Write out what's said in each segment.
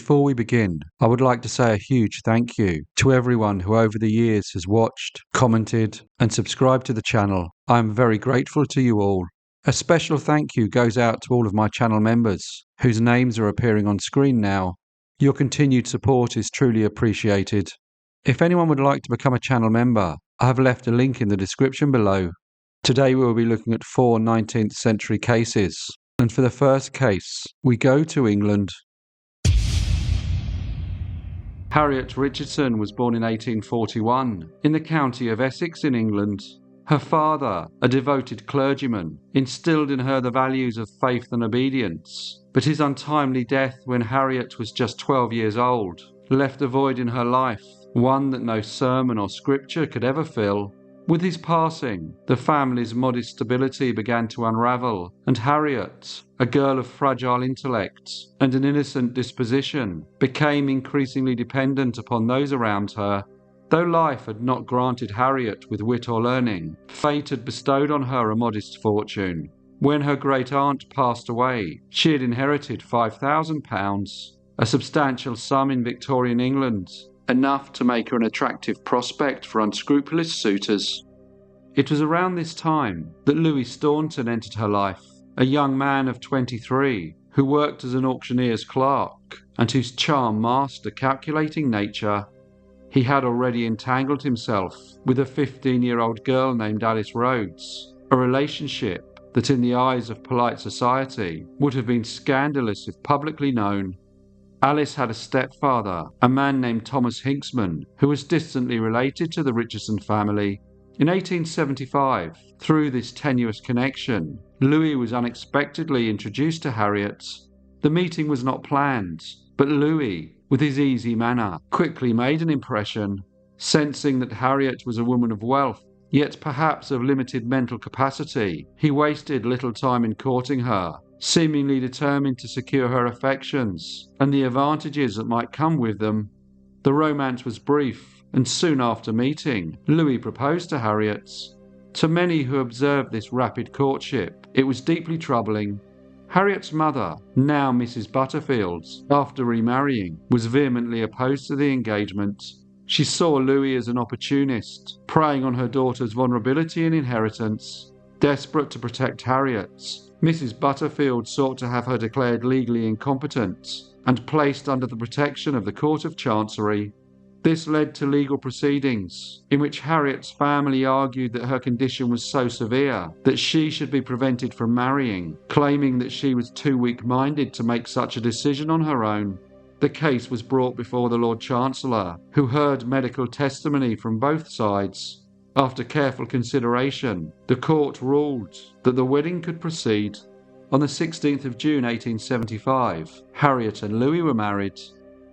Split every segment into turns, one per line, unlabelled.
Before we begin, I would like to say a huge thank you to everyone who over the years has watched, commented, and subscribed to the channel. I am very grateful to you all. A special thank you goes out to all of my channel members, whose names are appearing on screen now. Your continued support is truly appreciated. If anyone would like to become a channel member, I have left a link in the description below. Today we will be looking at 4 19th century cases, and for the first case, we go to England. Harriet Richardson was born in 1841 in the county of Essex in England. Her father, a devoted clergyman, instilled in her the values of faith and obedience, but his untimely death when Harriet was just 12 years old left a void in her life, one that no sermon or scripture could ever fill. With his passing, the family's modest stability began to unravel, and Harriet, a girl of fragile intellect and an innocent disposition, became increasingly dependent upon those around her. Though life had not granted Harriet with wit or learning, fate had bestowed on her a modest fortune. When her great-aunt passed away, she had inherited £5,000, a substantial sum in Victorian England, enough to make her an attractive prospect for unscrupulous suitors. It was around this time that Louis Staunton entered her life, a young man of 23 who worked as an auctioneer's clerk and whose charm masked a calculating nature. He had already entangled himself with a 15-year-old girl named Alice Rhodes, a relationship that in the eyes of polite society would have been scandalous if publicly known. Alice had a stepfather, a man named Thomas Hinksman, who was distantly related to the Richardson family. In 1875, through this tenuous connection, Louis was unexpectedly introduced to Harriet. The meeting was not planned, but Louis, with his easy manner, quickly made an impression. Sensing that Harriet was a woman of wealth, yet perhaps of limited mental capacity, he wasted little time in courting her, seemingly determined to secure her affections and the advantages that might come with them. The romance was brief, and soon after meeting, Louis proposed to Harriet. To many who observed this rapid courtship, it was deeply troubling. Harriet's mother, now Mrs. Butterfield, after remarrying, was vehemently opposed to the engagement. She saw Louis as an opportunist, preying on her daughter's vulnerability and inheritance. Desperate to protect Harriet, Mrs. Butterfield sought to have her declared legally incompetent and placed under the protection of the Court of Chancery. This led to legal proceedings, in which Harriet's family argued that her condition was so severe that she should be prevented from marrying, claiming that she was too weak-minded to make such a decision on her own. The case was brought before the Lord Chancellor, who heard medical testimony from both sides. After careful consideration, the court ruled that the wedding could proceed. On the 16th of June 1875, Harriet and Louis were married.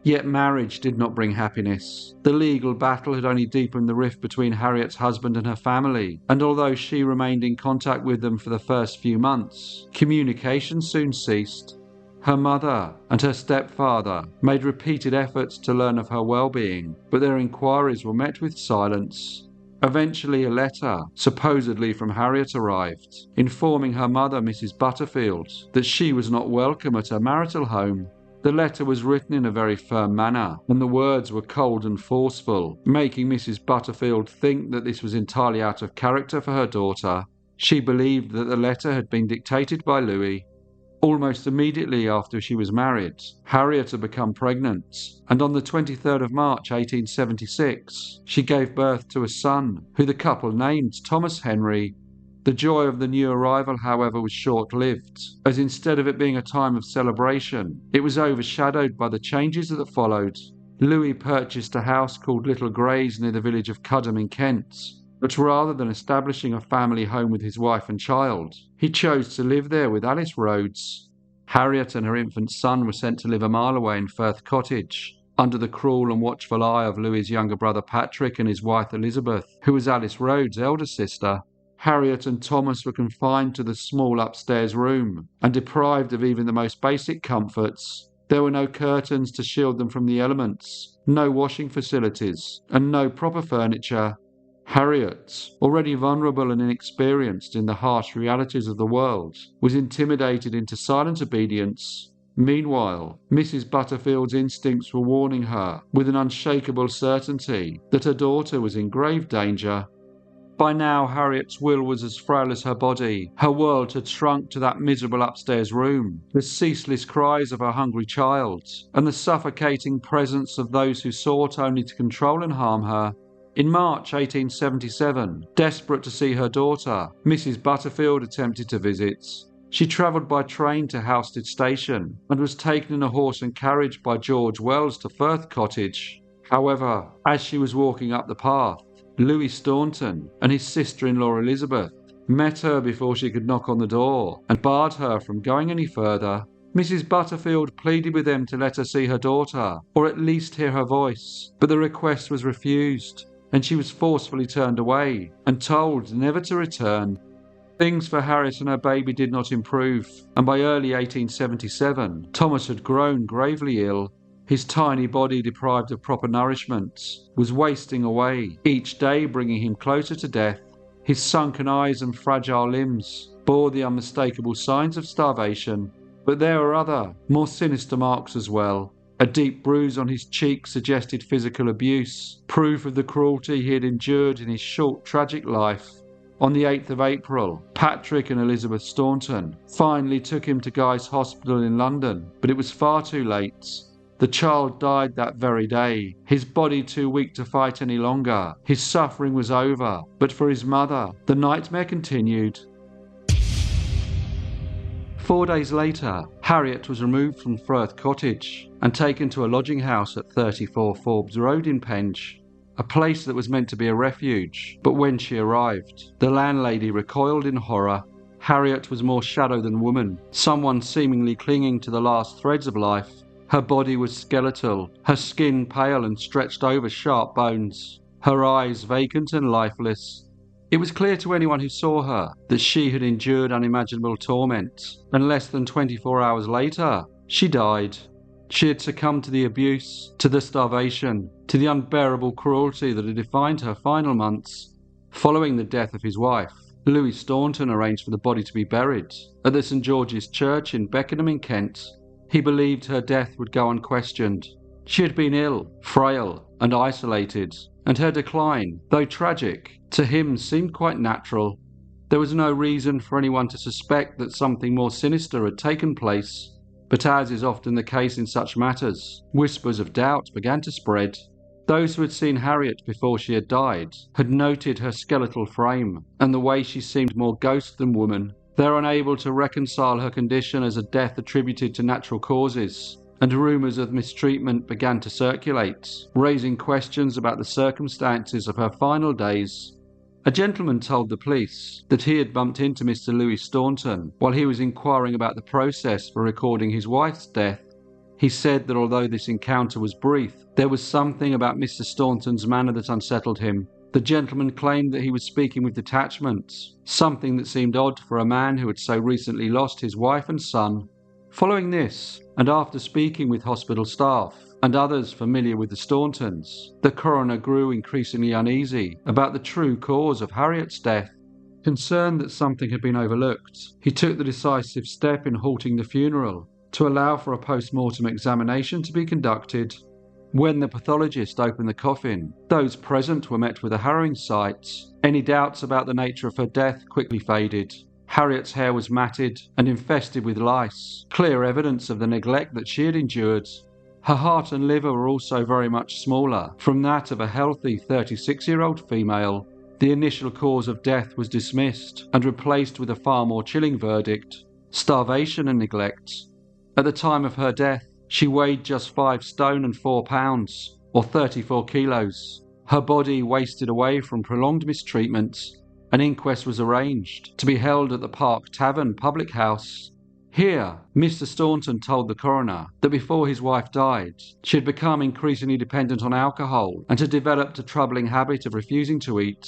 Yet marriage did not bring happiness. The legal battle had only deepened the rift between Harriet's husband and her family, and although she remained in contact with them for the first few months, communication soon ceased. Her mother and her stepfather made repeated efforts to learn of her well-being, but their inquiries were met with silence. Eventually a letter, supposedly from Harriet, arrived, informing her mother, Mrs. Butterfield, that she was not welcome at her marital home. The letter was written in a very firm manner, and the words were cold and forceful, making Mrs. Butterfield think that this was entirely out of character for her daughter. She believed that the letter had been dictated by Louis. Almost immediately after she was married, Harriet had become pregnant, and on the 23rd of March 1876, she gave birth to a son, who the couple named Thomas Henry. The joy of the new arrival, however, was short-lived, as instead of it being a time of celebration, it was overshadowed by the changes that followed. Louis purchased a house called Little Grays near the village of Cudham in Kent, but rather than establishing a family home with his wife and child, he chose to live there with Alice Rhodes. Harriet and her infant son were sent to live a mile away in Firth Cottage, under the cruel and watchful eye of Louis's younger brother Patrick and his wife Elizabeth, who was Alice Rhodes' elder sister. Harriet and Thomas were confined to the small upstairs room and deprived of even the most basic comforts. There were no curtains to shield them from the elements, no washing facilities, and no proper furniture. Harriet, already vulnerable and inexperienced in the harsh realities of the world, was intimidated into silent obedience. Meanwhile, Mrs. Butterfield's instincts were warning her with an unshakable certainty that her daughter was in grave danger. By now, Harriet's will was as frail as her body. Her world had shrunk to that miserable upstairs room, the ceaseless cries of her hungry child, and the suffocating presence of those who sought only to control and harm her. In March 1877, desperate to see her daughter, Mrs. Butterfield attempted to visit. She travelled by train to Howstead Station and was taken in a horse and carriage by George Wells to Firth Cottage. However, as she was walking up the path, Louis Staunton and his sister-in-law Elizabeth met her before she could knock on the door and barred her from going any further. Mrs. Butterfield pleaded with them to let her see her daughter, or at least hear her voice, but the request was refused, and she was forcefully turned away and told never to return. Things for Harriet and her baby did not improve, and by early 1877, Thomas had grown gravely ill. His tiny body, deprived of proper nourishment, was wasting away, each day bringing him closer to death. His sunken eyes and fragile limbs bore the unmistakable signs of starvation, but there were other, more sinister marks as well. A deep bruise on his cheek suggested physical abuse, proof of the cruelty he had endured in his short, tragic life. On the 8th of April, Patrick and Elizabeth Staunton finally took him to Guy's Hospital in London, but it was far too late. The child died that very day, his body too weak to fight any longer. His suffering was over, but for his mother, the nightmare continued. 4 days later, Harriet was removed from Firth Cottage and taken to a lodging house at 34 Forbes Road in Penge, a place that was meant to be a refuge, but when she arrived, the landlady recoiled in horror. Harriet was more shadow than woman, someone seemingly clinging to the last threads of life. Her body was skeletal, her skin pale and stretched over sharp bones, her eyes vacant and lifeless. It was clear to anyone who saw her that she had endured unimaginable torment, and less than 24 hours later, she died. She had succumbed to the abuse, to the starvation, to the unbearable cruelty that had defined her final months. Following the death of his wife, Louis Staunton arranged for the body to be buried at the St George's Church in Beckenham in Kent. He believed her death would go unquestioned. She had been ill, frail, and isolated, and her decline, though tragic, to him seemed quite natural. There was no reason for anyone to suspect that something more sinister had taken place, but as is often the case in such matters, whispers of doubt began to spread. Those who had seen Harriet before she had died had noted her skeletal frame and the way she seemed more ghost than woman. They were unable to reconcile her condition as a death attributed to natural causes, and rumours of mistreatment began to circulate, raising questions about the circumstances of her final days. A gentleman told the police that he had bumped into Mr. Louis Staunton while he was inquiring about the process for recording his wife's death. He said that although this encounter was brief, there was something about Mr. Staunton's manner that unsettled him. The gentleman claimed that he was speaking with detachment, something that seemed odd for a man who had so recently lost his wife and son. Following this, and after speaking with hospital staff and others familiar with the Stauntons, the coroner grew increasingly uneasy about the true cause of Harriet's death. Concerned that something had been overlooked, he took the decisive step in halting the funeral to allow for a post-mortem examination to be conducted. When the pathologist opened the coffin, those present were met with a harrowing sight. Any doubts about the nature of her death quickly faded. Harriet's hair was matted and infested with lice, clear evidence of the neglect that she had endured. Her heart and liver were also very much smaller from that of a healthy 36-year-old female. The initial cause of death was dismissed and replaced with a far more chilling verdict: starvation and neglect. At the time of her death, she weighed just 5 stone and 4 pounds, or 34 kilos. Her body wasted away from prolonged mistreatment. An inquest was arranged to be held at the Park Tavern public house. Here, Mr. Staunton told the coroner that before his wife died, she had become increasingly dependent on alcohol and had developed a troubling habit of refusing to eat.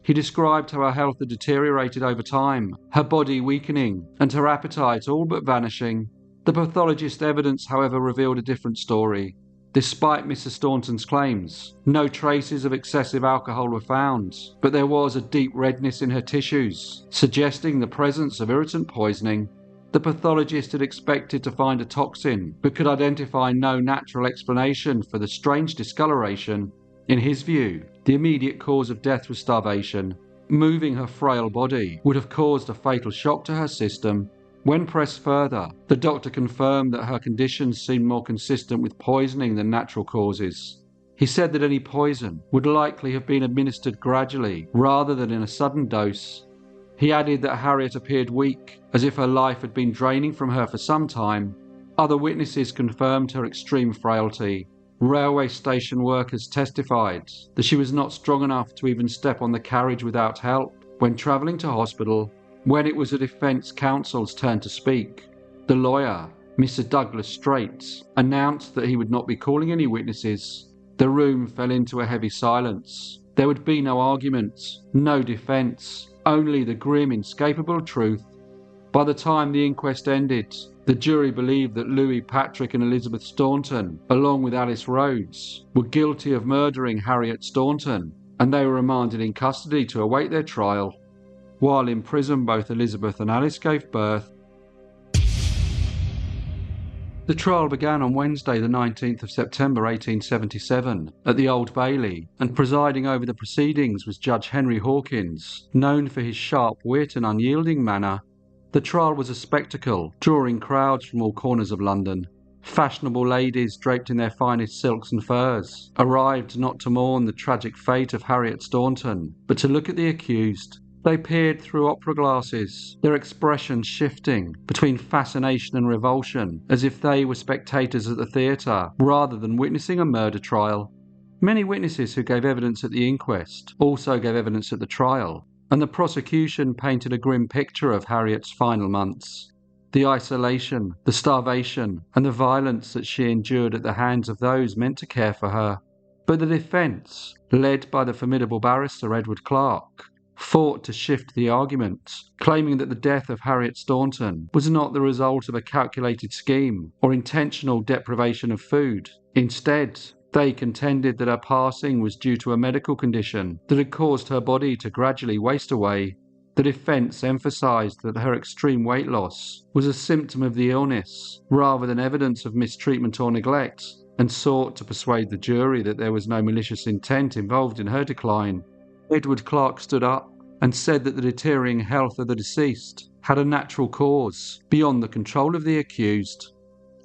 He described how her health had deteriorated over time, her body weakening and her appetite all but vanishing. The pathologist's evidence, however, revealed a different story. Despite Mr. Staunton's claims, no traces of excessive alcohol were found, but there was a deep redness in her tissues, suggesting the presence of irritant poisoning. The pathologist had expected to find a toxin, but could identify no natural explanation for the strange discoloration. In his view, the immediate cause of death was starvation. Moving her frail body would have caused a fatal shock to her system. When pressed further, the doctor confirmed that her conditions seemed more consistent with poisoning than natural causes. He said that any poison would likely have been administered gradually rather than in a sudden dose. He added that Harriet appeared weak, as if her life had been draining from her for some time. Other witnesses confirmed her extreme frailty. Railway station workers testified that she was not strong enough to even step on the carriage without help when travelling to hospital. When it was the defence counsel's turn to speak, the lawyer, Mr. Douglas Straits, announced that he would not be calling any witnesses. The room fell into a heavy silence. There would be no arguments, no defence, only the grim, inescapable truth. By the time the inquest ended, the jury believed that Louis Patrick and Elizabeth Staunton, along with Alice Rhodes, were guilty of murdering Harriet Staunton, and they were remanded in custody to await their trial. While in prison, both Elizabeth and Alice gave birth. The trial began on Wednesday the 19th of September 1877 at the Old Bailey, and presiding over the proceedings was Judge Henry Hawkins, known for his sharp wit and unyielding manner. The trial was a spectacle, drawing crowds from all corners of London. Fashionable ladies draped in their finest silks and furs arrived not to mourn the tragic fate of Harriet Staunton, but to look at the accused. They peered through opera glasses, their expressions shifting between fascination and revulsion, as if they were spectators at the theatre rather than witnessing a murder trial. Many witnesses who gave evidence at the inquest also gave evidence at the trial, and the prosecution painted a grim picture of Harriet's final months. The isolation, the starvation, and the violence that she endured at the hands of those meant to care for her. But the defence, led by the formidable barrister Edward Clarke, fought to shift the argument, claiming that the death of Harriet Staunton was not the result of a calculated scheme or intentional deprivation of food. Instead, they contended that her passing was due to a medical condition that had caused her body to gradually waste away. The defence emphasised that her extreme weight loss was a symptom of the illness rather than evidence of mistreatment or neglect, and sought to persuade the jury that there was no malicious intent involved in her decline. Edward Clarke stood up and said that the deteriorating health of the deceased had a natural cause beyond the control of the accused.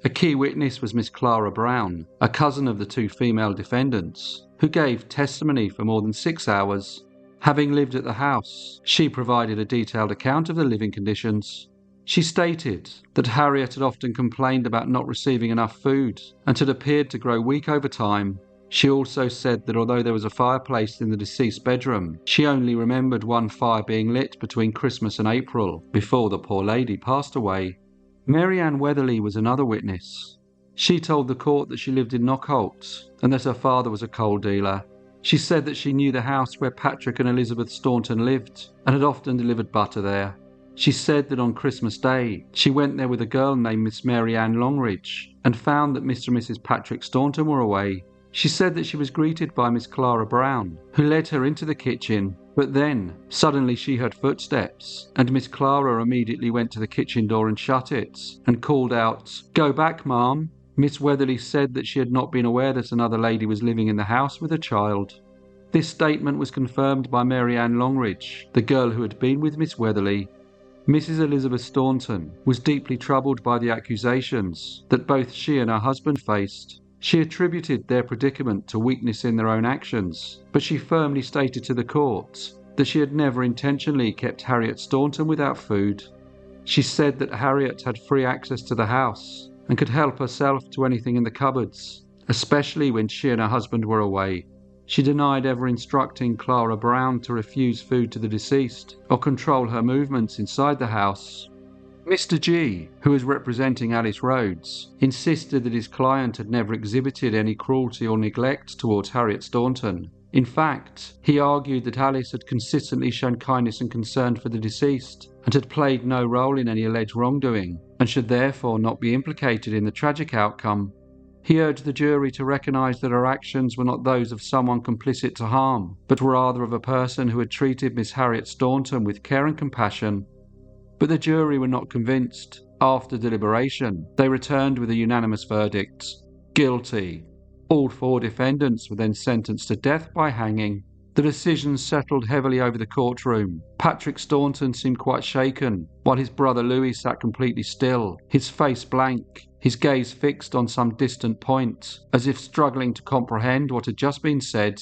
A key witness was Miss Clara Brown, a cousin of the two female defendants, who gave testimony for more than 6 hours. Having lived at the house, she provided a detailed account of the living conditions. She stated that Harriet had often complained about not receiving enough food and had appeared to grow weak over time. She also said that although there was a fireplace in the deceased's bedroom, she only remembered one fire being lit between Christmas and April before the poor lady passed away. Mary Ann Weatherly was another witness. She told the court that she lived in Knockholt and that her father was a coal dealer. She said that she knew the house where Patrick and Elizabeth Staunton lived and had often delivered butter there. She said that on Christmas Day, she went there with a girl named Miss Mary Ann Longridge and found that Mr. and Mrs. Patrick Staunton were away. She said that she was greeted by Miss Clara Brown, who led her into the kitchen, but then, suddenly she heard footsteps, and Miss Clara immediately went to the kitchen door and shut it, and called out, "Go back, ma'am." Miss Weatherly said that she had not been aware that another lady was living in the house with a child. This statement was confirmed by Mary Ann Longridge, the girl who had been with Miss Weatherly. Mrs. Elizabeth Staunton was deeply troubled by the accusations that both she and her husband faced. She attributed their predicament to weakness in their own actions, but she firmly stated to the court that she had never intentionally kept Harriet Staunton without food. She said that Harriet had free access to the house and could help herself to anything in the cupboards, especially when she and her husband were away. She denied ever instructing Clara Brown to refuse food to the deceased or control her movements inside the house. Mr. G, who was representing Alice Rhodes, insisted that his client had never exhibited any cruelty or neglect towards Harriet Staunton. In fact, he argued that Alice had consistently shown kindness and concern for the deceased and had played no role in any alleged wrongdoing and should therefore not be implicated in the tragic outcome. He urged the jury to recognise that her actions were not those of someone complicit to harm, but rather of a person who had treated Miss Harriet Staunton with care and compassion. But the jury were not convinced. After deliberation, they returned with a unanimous verdict: guilty. All 4 defendants were then sentenced to death by hanging. The decision settled heavily over the courtroom. Patrick Staunton seemed quite shaken, while his brother Louis sat completely still, his face blank, his gaze fixed on some distant point, as if struggling to comprehend what had just been said.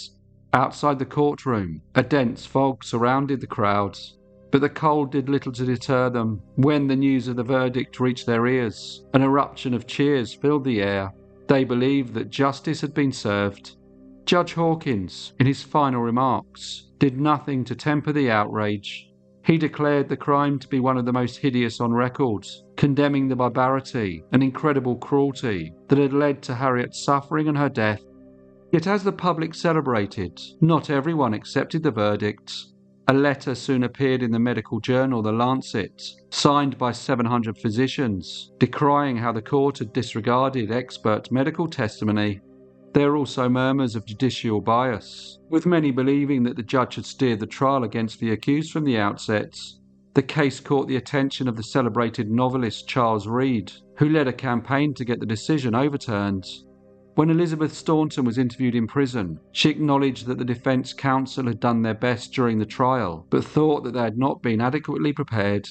Outside the courtroom, a dense fog surrounded the crowd, but the cold did little to deter them. When the news of the verdict reached their ears, an eruption of cheers filled the air. They believed that justice had been served. Judge Hawkins, in his final remarks, did nothing to temper the outrage. He declared the crime to be one of the most hideous on record, condemning the barbarity and incredible cruelty that had led to Harriet's suffering and her death. Yet as the public celebrated, not everyone accepted the verdict. A letter soon appeared in the medical journal The Lancet, signed by 700 physicians, decrying how the court had disregarded expert medical testimony. There were also murmurs of judicial bias, with many believing that the judge had steered the trial against the accused from the outset. The case caught the attention of the celebrated novelist Charles Reade, who led a campaign to get the decision overturned. When Elizabeth Staunton was interviewed in prison, she acknowledged that the defence counsel had done their best during the trial, but thought that they had not been adequately prepared.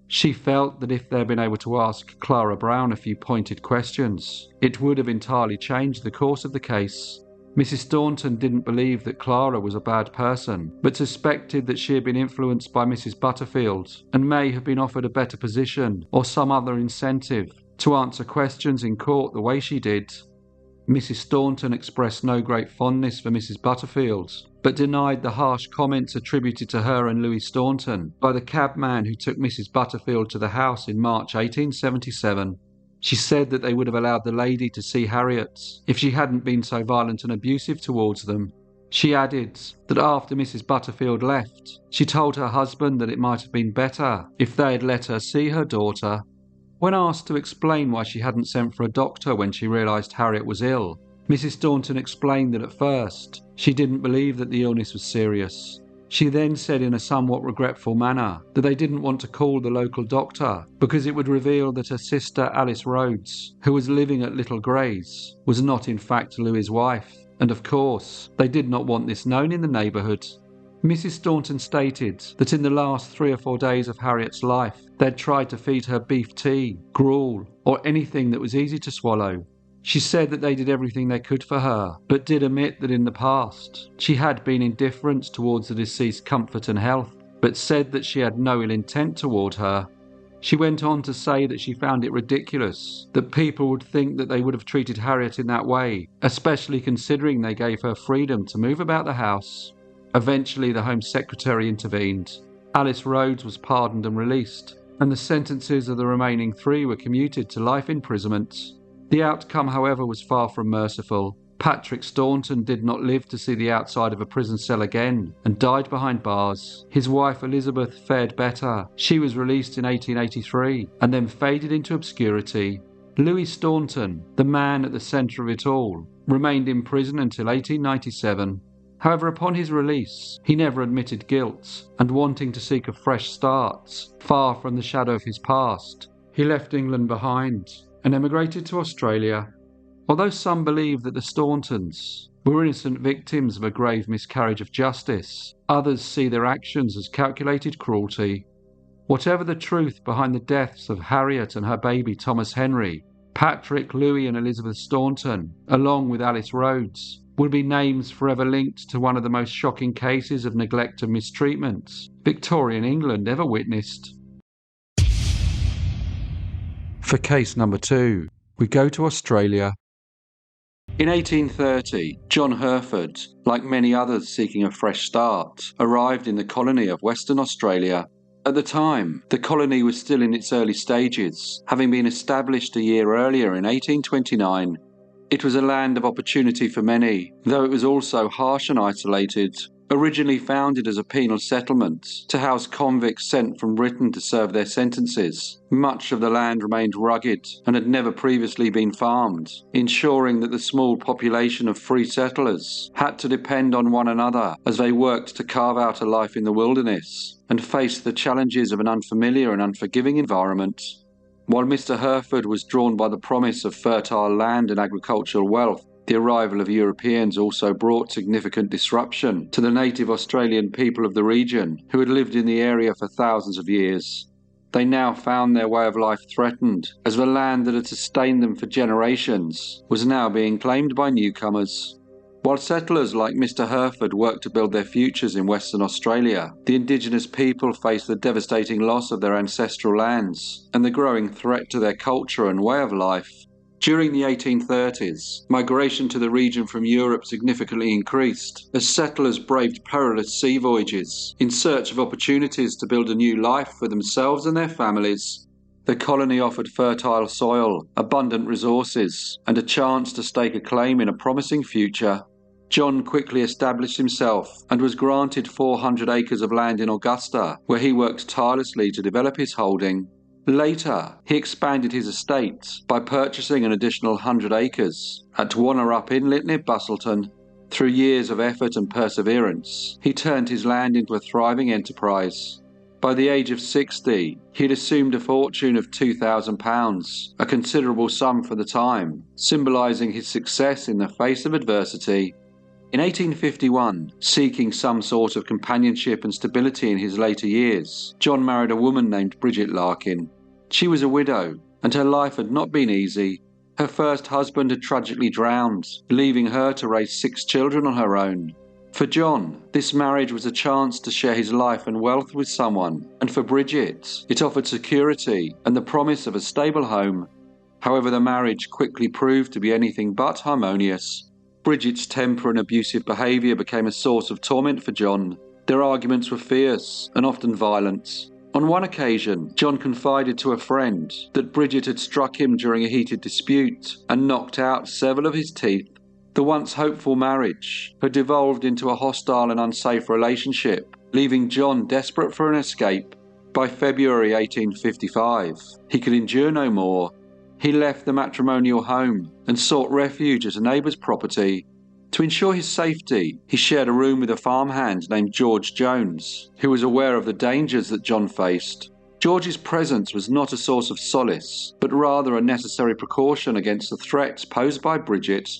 She felt that if they had been able to ask Clara Brown a few pointed questions, it would have entirely changed the course of the case. Mrs. Staunton didn't believe that Clara was a bad person, but suspected that she had been influenced by Mrs. Butterfield and may have been offered a better position or some other incentive to answer questions in court the way she did. Mrs. Staunton expressed no great fondness for Mrs. Butterfield, but denied the harsh comments attributed to her and Louis Staunton by the cabman who took Mrs. Butterfield to the house in March 1877. She said that they would have allowed the lady to see Harriet if she hadn't been so violent and abusive towards them. She added that after Mrs. Butterfield left, she told her husband that it might have been better if they had let her see her daughter. When asked to explain why she hadn't sent for a doctor when she realised Harriet was ill, Mrs. Staunton explained that at first she didn't believe that the illness was serious. She then said in a somewhat regretful manner that they didn't want to call the local doctor because it would reveal that her sister Alice Rhodes, who was living at Little Grays, was not in fact Louis's wife, and of course they did not want this known in the neighbourhood. Mrs. Staunton stated that in the last 3 or 4 days of Harriet's life, they'd tried to feed her beef tea, gruel, or anything that was easy to swallow. She said that they did everything they could for her, but did admit that in the past, she had been indifferent towards the deceased's comfort and health, but said that she had no ill intent toward her. She went on to say that she found it ridiculous that people would think that they would have treated Harriet in that way, especially considering they gave her freedom to move about the house. Eventually, the Home Secretary intervened. Alice Rhodes was pardoned and released, and the sentences of the remaining 3 were commuted to life imprisonment. The outcome, however, was far from merciful. Patrick Staunton did not live to see the outside of a prison cell again and died behind bars. His wife Elizabeth fared better. She was released in 1883 and then faded into obscurity. Louis Staunton, the man at the centre of it all, remained in prison until 1897. However, upon his release, he never admitted guilt, and wanting to seek a fresh start, far from the shadow of his past, he left England behind and emigrated to Australia. Although some believe that the Stauntons were innocent victims of a grave miscarriage of justice, others see their actions as calculated cruelty. Whatever the truth behind the deaths of Harriet and her baby Thomas Henry, Patrick, Louis and Elizabeth Staunton, along with Alice Rhodes, will be names forever linked to one of the most shocking cases of neglect and mistreatment Victorian England ever witnessed. For case number 2, we go to Australia. In 1830, John Herford, like many others seeking a fresh start, arrived in the colony of Western Australia. At the time, the colony was still in its early stages, having been established a year earlier in 1829. It was a land of opportunity for many, though it was also harsh and isolated. Originally founded as a penal settlement to house convicts sent from Britain to serve their sentences, much of the land remained rugged and had never previously been farmed, ensuring that the small population of free settlers had to depend on one another as they worked to carve out a life in the wilderness and face the challenges of an unfamiliar and unforgiving environment. While Mr. Hereford was drawn by the promise of fertile land and agricultural wealth, the arrival of Europeans also brought significant disruption to the native Australian people of the region who had lived in the area for thousands of years. They now found their way of life threatened, as the land that had sustained them for generations was now being claimed by newcomers. While settlers like Mr. Hereford worked to build their futures in Western Australia, the Indigenous people faced the devastating loss of their ancestral lands and the growing threat to their culture and way of life. During the 1830s, migration to the region from Europe significantly increased as settlers braved perilous sea voyages in search of opportunities to build a new life for themselves and their families. The colony offered fertile soil, abundant resources, and a chance to stake a claim in a promising future. John quickly established himself and was granted 400 acres of land in Augusta, where he worked tirelessly to develop his holding. Later, he expanded his estate by purchasing an additional 100 acres at Wannerup Inlet near Busselton. Through years of effort and perseverance, he turned his land into a thriving enterprise. By the age of 60, he had assumed a fortune of £2,000, a considerable sum for the time, symbolising his success in the face of adversity. In 1851, seeking some sort of companionship and stability in his later years, John married a woman named Bridget Larkin. She was a widow, and her life had not been easy. Her first husband had tragically drowned, leaving her to raise 6 children on her own. For John, this marriage was a chance to share his life and wealth with someone, and for Bridget, it offered security and the promise of a stable home. However, the marriage quickly proved to be anything but harmonious. Bridget's temper and abusive behaviour became a source of torment for John. Their arguments were fierce and often violent. On one occasion, John confided to a friend that Bridget had struck him during a heated dispute and knocked out several of his teeth. The once hopeful marriage had devolved into a hostile and unsafe relationship, leaving John desperate for an escape. By February 1855, he could endure no more. He left the matrimonial home and sought refuge at a neighbour's property. To ensure his safety, he shared a room with a farmhand named George Jones, who was aware of the dangers that John faced. George's presence was not a source of solace, but rather a necessary precaution against the threats posed by Bridget.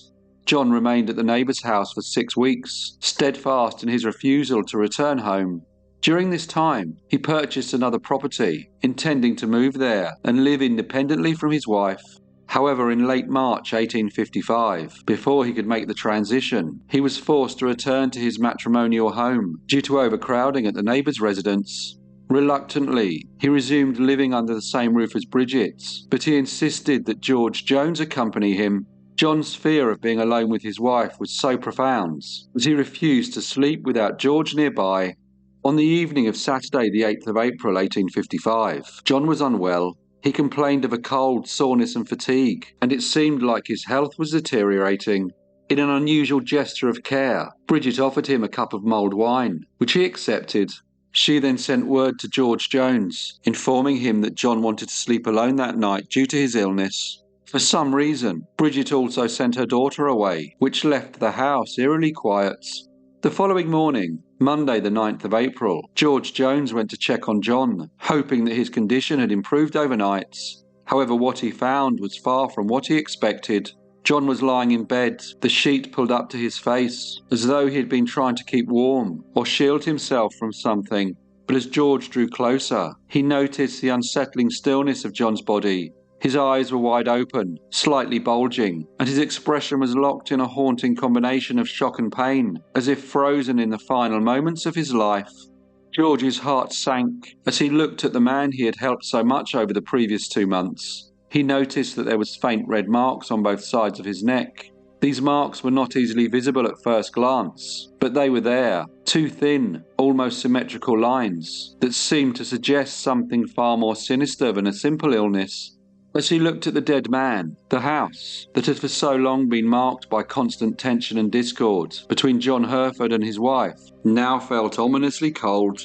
John remained at the neighbour's house for 6 weeks, steadfast in his refusal to return home. During this time, he purchased another property, intending to move there and live independently from his wife. However, in late March 1855, before he could make the transition, he was forced to return to his matrimonial home due to overcrowding at the neighbour's residence. Reluctantly, he resumed living under the same roof as Bridget, but he insisted that George Jones accompany him. John's fear of being alone with his wife was so profound that he refused to sleep without George nearby. On the evening of Saturday, the 8th of April 1855, John was unwell. He complained of a cold, soreness and fatigue, and it seemed like his health was deteriorating. In an unusual gesture of care, Bridget offered him a cup of mulled wine, which he accepted. She then sent word to George Jones, informing him that John wanted to sleep alone that night due to his illness. For some reason, Bridget also sent her daughter away, which left the house eerily quiet. The following morning, Monday the 9th of April, George Jones went to check on John, hoping that his condition had improved overnight. However, what he found was far from what he expected. John was lying in bed, the sheet pulled up to his face, as though he had been trying to keep warm or shield himself from something. But as George drew closer, he noticed the unsettling stillness of John's body. His eyes were wide open, slightly bulging, and his expression was locked in a haunting combination of shock and pain, as if frozen in the final moments of his life. George's heart sank as he looked at the man he had helped so much over the previous 2 months. He noticed that there was faint red marks on both sides of his neck. These marks were not easily visible at first glance, but they were there, 2 thin, almost symmetrical lines that seemed to suggest something far more sinister than a simple illness. As he looked at the dead man, the house, that had for so long been marked by constant tension and discord between John Hereford and his wife, now felt ominously cold.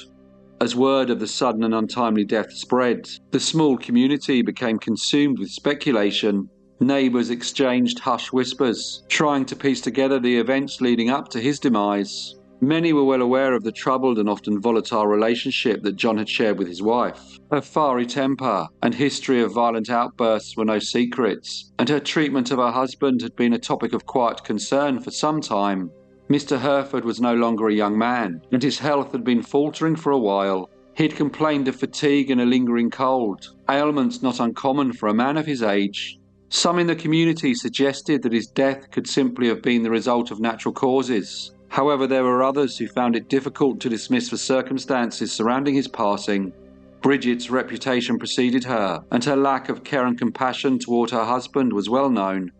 As word of the sudden and untimely death spread, the small community became consumed with speculation. Neighbours exchanged hushed whispers, trying to piece together the events leading up to his demise. Many were well aware of the troubled and often volatile relationship that John had shared with his wife. Her fiery temper and history of violent outbursts were no secrets, and her treatment of her husband had been a topic of quiet concern for some time. Mr. Herford was no longer a young man, and his health had been faltering for a while. He had complained of fatigue and a lingering cold, ailments not uncommon for a man of his age. Some in the community suggested that his death could simply have been the result of natural causes. However, there were others who found it difficult to dismiss the circumstances surrounding his passing. Bridget's reputation preceded her, and her lack of care and compassion toward her husband was well known.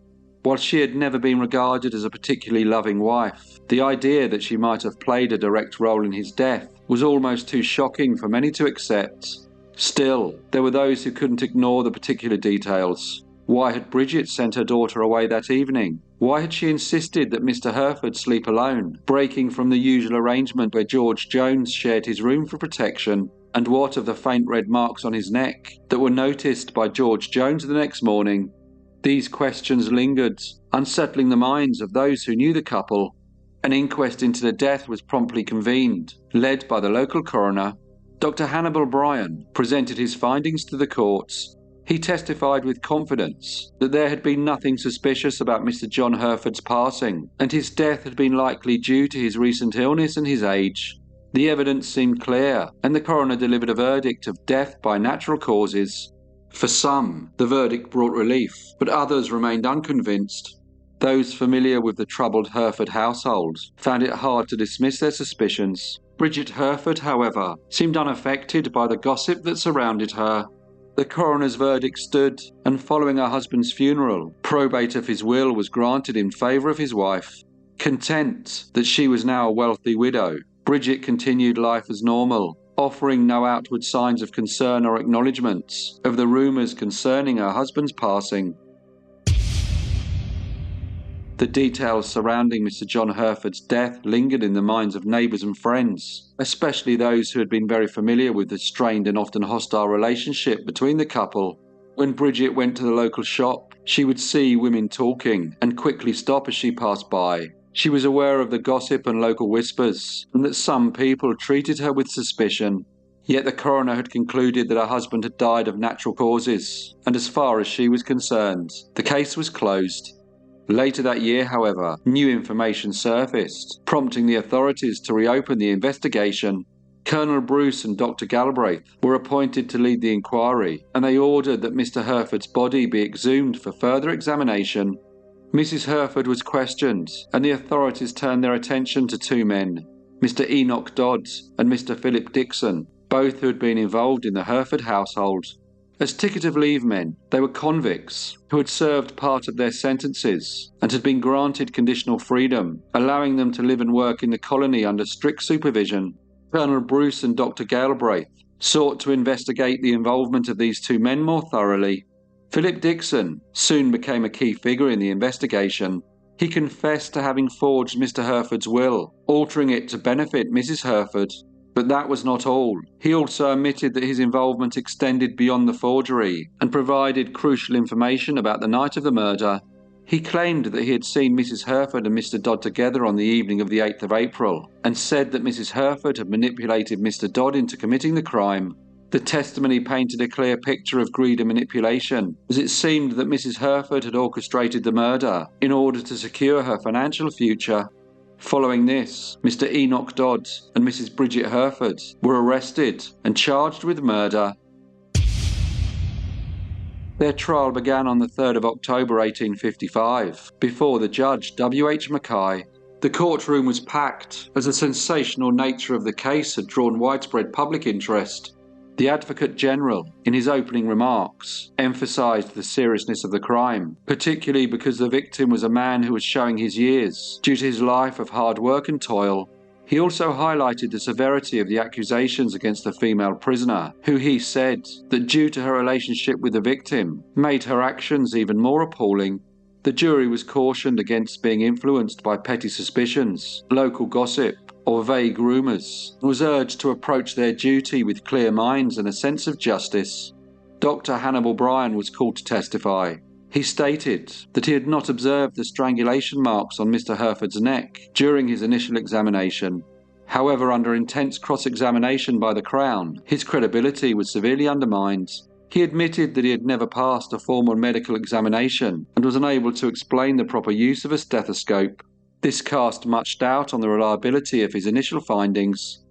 While she had never been regarded as a particularly loving wife, the idea that she might have played a direct role in his death was almost too shocking for many to accept. Still, there were those who couldn't ignore the particular details. Why had Bridget sent her daughter away that evening? Why had she insisted that Mr. Herford sleep alone, breaking from the usual arrangement where George Jones shared his room for protection? And what of the faint red marks on his neck that were noticed by George Jones the next morning? These questions lingered, unsettling the minds of those who knew the couple. An inquest into the death was promptly convened, led by the local coroner. Dr. Hannibal Bryan presented his findings to the courts. He testified with confidence that there had been nothing suspicious about Mr. John Herford's passing, and his death had been likely due to his recent illness and his age. The evidence seemed clear, and the coroner delivered a verdict of death by natural causes. For some, the verdict brought relief, but others remained unconvinced. Those familiar with the troubled Herford household found it hard to dismiss their suspicions. Bridget Herford, however, seemed unaffected by the gossip that surrounded her. The coroner's verdict stood, and following her husband's funeral, probate of his will was granted in favour of his wife. Content that she was now a wealthy widow, Bridget continued life as normal, offering no outward signs of concern or acknowledgements of the rumours concerning her husband's passing. The details surrounding Mr. John Herford's death lingered in the minds of neighbours and friends, especially those who had been very familiar with the strained and often hostile relationship between the couple. When Bridget went to the local shop, she would see women talking and quickly stop as she passed by. She was aware of the gossip and local whispers, and that some people treated her with suspicion. Yet the coroner had concluded that her husband had died of natural causes, and as far as she was concerned, the case was closed. Later that year, however, new information surfaced, prompting the authorities to reopen the investigation. Colonel Bruce and Dr. Galbraith were appointed to lead the inquiry, and they ordered that Mr. Herford's body be exhumed for further examination. Mrs. Herford was questioned, and the authorities turned their attention to two men, Mr. Enoch Dodds and Mr. Philip Dixon, both who had been involved in the Herford household. As ticket of leave men, they were convicts who had served part of their sentences and had been granted conditional freedom, allowing them to live and work in the colony under strict supervision. Colonel Bruce and Dr. Galbraith sought to investigate the involvement of these two men more thoroughly. Philip Dixon soon became a key figure in the investigation. He confessed to having forged Mr. Herford's will, altering it to benefit Mrs. Herford. But that was not all. He also admitted that his involvement extended beyond the forgery and provided crucial information about the night of the murder. He claimed that he had seen Mrs. Herford and Mr. Dodd together on the evening of the 8th of April, and said that Mrs. Herford had manipulated Mr. Dodd into committing the crime. The testimony painted a clear picture of greed and manipulation, as it seemed that Mrs. Herford had orchestrated the murder in order to secure her financial future. Following this, Mr. Enoch Dodds and Mrs. Bridget Herford were arrested and charged with murder. Their trial began on the 3rd of October 1855, before the judge W. H. Mackay. The courtroom was packed, as the sensational nature of the case had drawn widespread public interest. The Advocate General, in his opening remarks, emphasised the seriousness of the crime, particularly because the victim was a man who was showing his years due to his life of hard work and toil. He also highlighted the severity of the accusations against the female prisoner, who he said that due to her relationship with the victim, made her actions even more appalling. The jury was cautioned against being influenced by petty suspicions, local gossip, or vague rumours, and was urged to approach their duty with clear minds and a sense of justice. Dr. Hannibal Bryan was called to testify. He stated that he had not observed the strangulation marks on Mr. Herford's neck during his initial examination. However, under intense cross-examination by the Crown, his credibility was severely undermined. He admitted that he had never passed a formal medical examination and was unable to explain the proper use of a stethoscope. This cast much doubt on the reliability of his initial findings.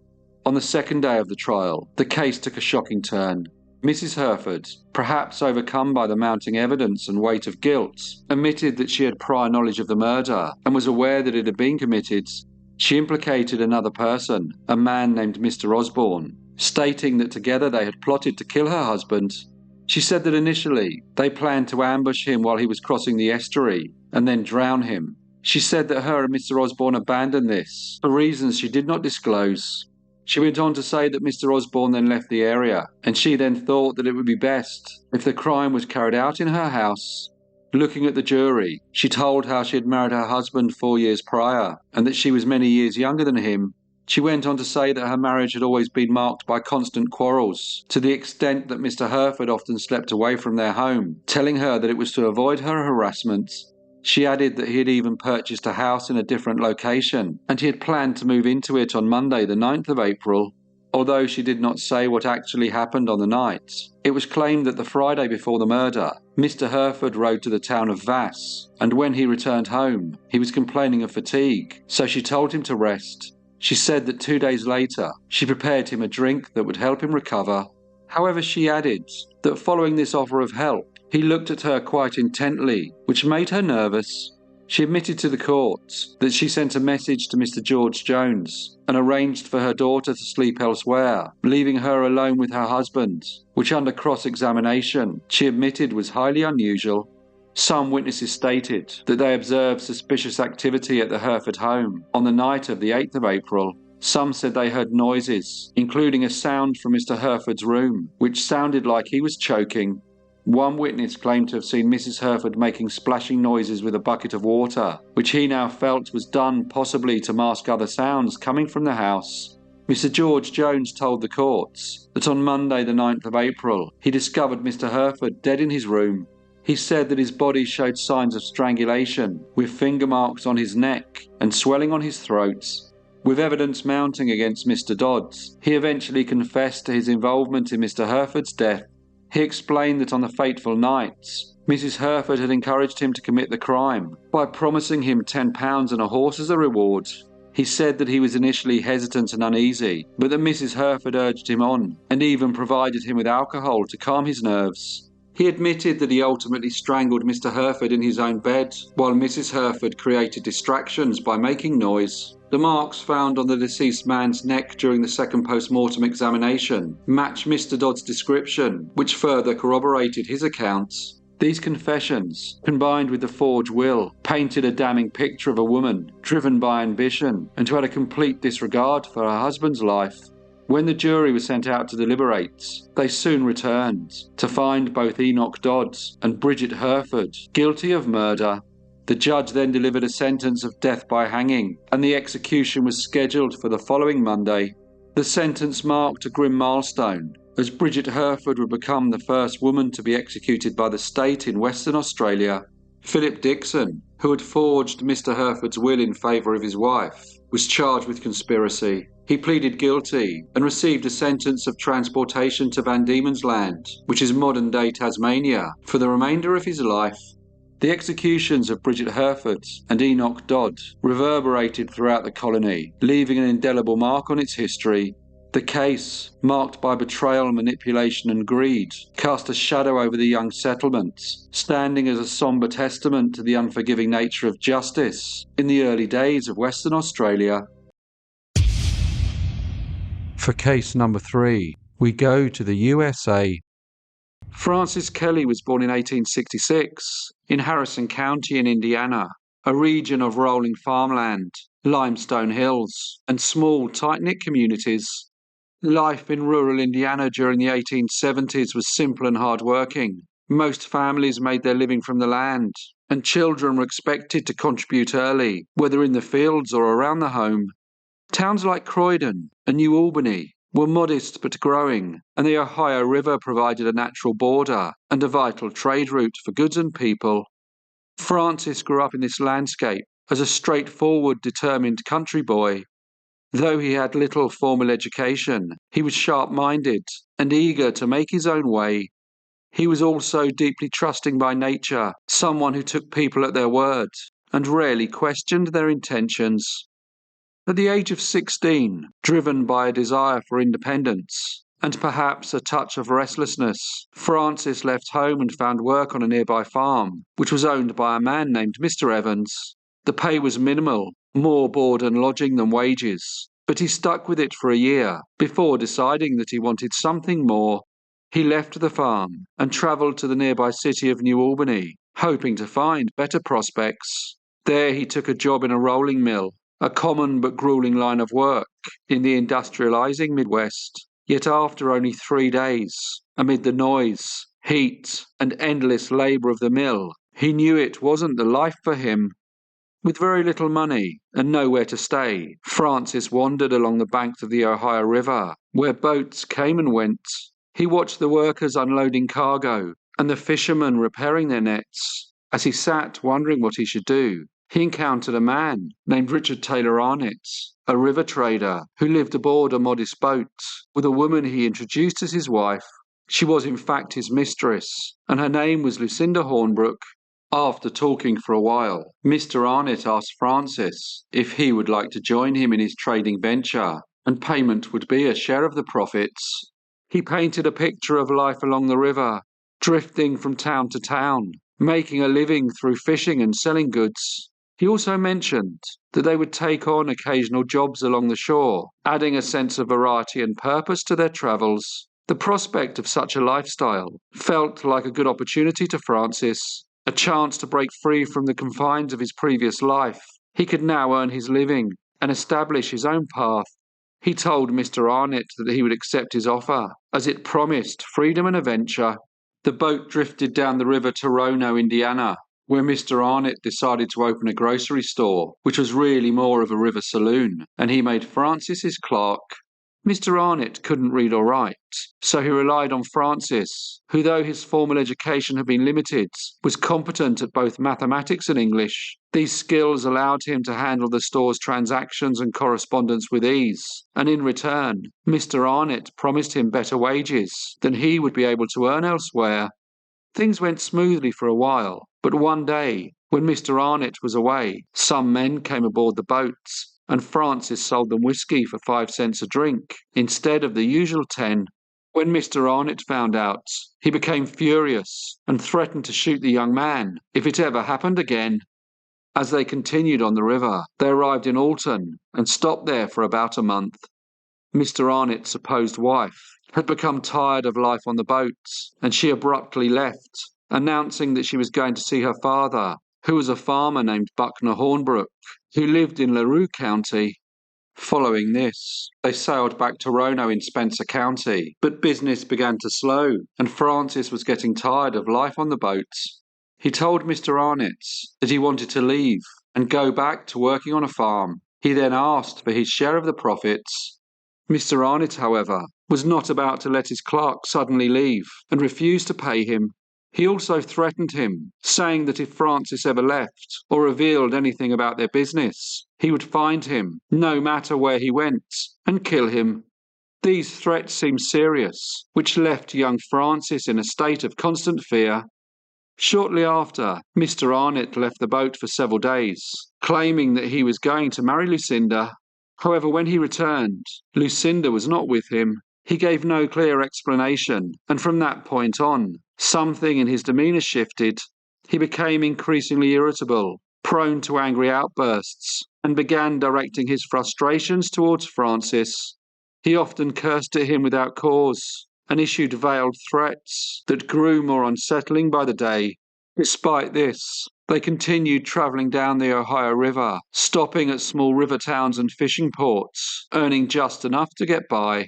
On the second day of the trial, the case took a shocking turn. Mrs. Herford, perhaps overcome by the mounting evidence and weight of guilt, admitted that she had prior knowledge of the murder and was aware that it had been committed. She implicated another person, a man named Mr. Osborne, stating that together they had plotted to kill her husband. She said that initially they planned to ambush him while he was crossing the estuary and then drown him. She said that her and Mr. Osborne abandoned this for reasons she did not disclose. She went on to say that Mr. Osborne then left the area, and she then thought that it would be best if the crime was carried out in her house. Looking at the jury, she told how she had married her husband 4 years prior, and that she was many years younger than him. She went on to say that her marriage had always been marked by constant quarrels, to the extent that Mr. Herford often slept away from their home, telling her that it was to avoid her harassment. She added that he had even purchased a house in a different location, and he had planned to move into it on Monday the 9th of April. Although she did not say what actually happened on the night, it was claimed that the Friday before the murder, Mr. Herford rode to the town of Vass, and when he returned home, he was complaining of fatigue, so she told him to rest. She said that 2 days later, she prepared him a drink that would help him recover. However, she added that following this offer of help, he looked at her quite intently, which made her nervous. She admitted to the court that she sent a message to Mr. George Jones and arranged for her daughter to sleep elsewhere, leaving her alone with her husband, which under cross-examination she admitted was highly unusual. Some witnesses stated that they observed suspicious activity at the Herford home on the night of the 8th of April. Some said they heard noises, including a sound from Mr. Herford's room, which sounded like he was choking. One witness claimed to have seen Mrs. Herford making splashing noises with a bucket of water, which he now felt was done possibly to mask other sounds coming from the house. Mr. George Jones told the courts that on Monday the 9th of April he discovered Mr. Herford dead in his room. He said that his body showed signs of strangulation, with finger marks on his neck and swelling on his throat. With evidence mounting against Mr. Dodds, he eventually confessed to his involvement in Mr. Herford's death. He explained that on the fateful night, Mrs. Herford had encouraged him to commit the crime by promising him £10 and a horse as a reward. He said that he was initially hesitant and uneasy, but that Mrs. Herford urged him on and even provided him with alcohol to calm his nerves. He admitted that he ultimately strangled Mr. Herford in his own bed, while Mrs. Herford created distractions by making noise. The marks found on the deceased man's neck during the second post-mortem examination matched Mr. Dodd's description, which further corroborated his accounts. These confessions, combined with the forged will, painted a damning picture of a woman driven by ambition and who had a complete disregard for her husband's life. When the jury was sent out to deliberate, they soon returned to find both Enoch Dodds and Bridget Herford guilty of murder. The judge then delivered a sentence of death by hanging, and the execution was scheduled for the following Monday. The sentence marked a grim milestone, as Bridget Herford would become the first woman to be executed by the state in Western Australia. Philip Dixon, who had forged Mr. Herford's will in favour of his wife, was charged with conspiracy. He pleaded guilty and received a sentence of transportation to Van Diemen's Land, which is modern-day Tasmania, for the remainder of his life. The executions of Bridget Herford and Enoch Dodd reverberated throughout the colony, leaving an indelible mark on its history. The case, marked by betrayal, manipulation and greed, cast a shadow over the young settlements, standing as a sombre testament to the unforgiving nature of justice in the early days of Western Australia. For case number 3, we go to the USA. Francis Kelly was born in 1866 in Harrison County in Indiana, a region of rolling farmland, limestone hills, and small, tight-knit communities. Life in rural Indiana during the 1870s was simple and hard-working. Most families made their living from the land, and children were expected to contribute early, whether in the fields or around the home. Towns like Croydon and New Albany were modest but growing, and the Ohio River provided a natural border and a vital trade route for goods and people. Francis grew up in this landscape as a straightforward, determined country boy. Though he had little formal education, he was sharp-minded and eager to make his own way. He was also deeply trusting by nature, someone who took people at their word and rarely questioned their intentions. At the age of 16, driven by a desire for independence and perhaps a touch of restlessness, Francis left home and found work on a nearby farm, which was owned by a man named Mr. Evans. The pay was minimal, more board and lodging than wages, but he stuck with it for a year before deciding that he wanted something more. He left the farm and travelled to the nearby city of New Albany, hoping to find better prospects. There he took a job in a rolling mill, a common but grueling line of work in the industrializing Midwest. Yet after only 3 days, amid the noise, heat, and endless labour of the mill, he knew it wasn't the life for him. With very little money and nowhere to stay, Francis wandered along the banks of the Ohio River, where boats came and went. He watched the workers unloading cargo and the fishermen repairing their nets. As he sat wondering what he should do, he encountered a man named Richard Taylor Arnett, a river trader who lived aboard a modest boat with a woman he introduced as his wife. She was in fact his mistress, and her name was Lucinda Hornbrook. After talking for a while, Mr. Arnett asked Francis if he would like to join him in his trading venture, and payment would be a share of the profits. He painted a picture of life along the river, drifting from town to town, making a living through fishing and selling goods. He also mentioned that they would take on occasional jobs along the shore, adding a sense of variety and purpose to their travels. The prospect of such a lifestyle felt like a good opportunity to Francis, a chance to break free from the confines of his previous life. He could now earn his living and establish his own path. He told Mr. Arnett that he would accept his offer, as it promised freedom and adventure. The boat drifted down the river to Roanoke, Indiana, where Mr. Arnett decided to open a grocery store, which was really more of a river saloon, and he made Francis his clerk. Mr. Arnett couldn't read or write, so he relied on Francis, who, though his formal education had been limited, was competent at both mathematics and English. These skills allowed him to handle the store's transactions and correspondence with ease, and in return, Mr. Arnett promised him better wages than he would be able to earn elsewhere. Things went smoothly for a while, but one day, when Mr. Arnett was away, some men came aboard the boats, and Francis sold them whiskey for 5 cents a drink instead of the usual 10. When Mr. Arnett found out, he became furious and threatened to shoot the young man if it ever happened again. As they continued on the river, they arrived in Alton and stopped there for about a month. Mr. Arnett's supposed wife had become tired of life on the boats, and she abruptly left, announcing that she was going to see her father, who was a farmer named Buckner Hornbrook, who lived in LaRue County. Following this, they sailed back to Roanoke in Spencer County, but business began to slow, and Francis was getting tired of life on the boats. He told Mr. Arnett that he wanted to leave and go back to working on a farm. He then asked for his share of the profits. Mr. Arnett, however, was not about to let his clerk suddenly leave and refused to pay him. He also threatened him, saying that if Francis ever left or revealed anything about their business, he would find him, no matter where he went, and kill him. These threats seemed serious, which left young Francis in a state of constant fear. Shortly after, Mr. Arnett left the boat for several days, claiming that he was going to marry Lucinda. However, when he returned, Lucinda was not with him. He gave no clear explanation, and from that point on, something in his demeanour shifted. He became increasingly irritable, prone to angry outbursts, and began directing his frustrations towards Francis. He often cursed at him without cause, and issued veiled threats that grew more unsettling by the day. Despite this, they continued travelling down the Ohio River, stopping at small river towns and fishing ports, earning just enough to get by.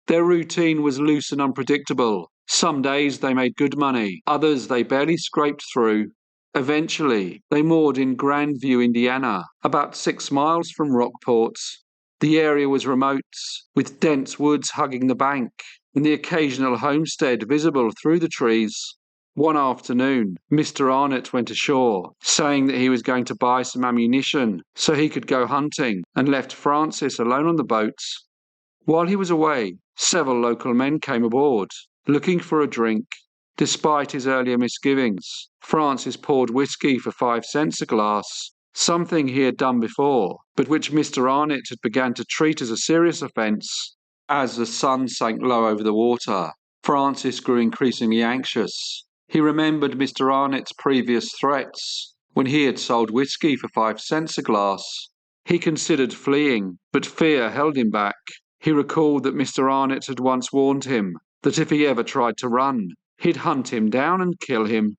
Their routine was loose and unpredictable. Some days they made good money, others they barely scraped through. Eventually, they moored in Grandview, Indiana, about 6 miles from Rockport. The area was remote, with dense woods hugging the bank, and the occasional homestead visible through the trees. One afternoon, Mr. Arnott went ashore, saying that he was going to buy some ammunition so he could go hunting, and left Francis alone on the boat. While he was away, several local men came aboard, looking for a drink. Despite his earlier misgivings, Francis poured whiskey for 5 cents a glass, something he had done before, but which Mr. Arnott had begun to treat as a serious offence. As the sun sank low over the water, Francis grew increasingly anxious. He remembered Mr. Arnott's previous threats, when he had sold whiskey for 5 cents a glass. He considered fleeing, but fear held him back. He recalled that Mr. Arnott had once warned him that if he ever tried to run, he'd hunt him down and kill him.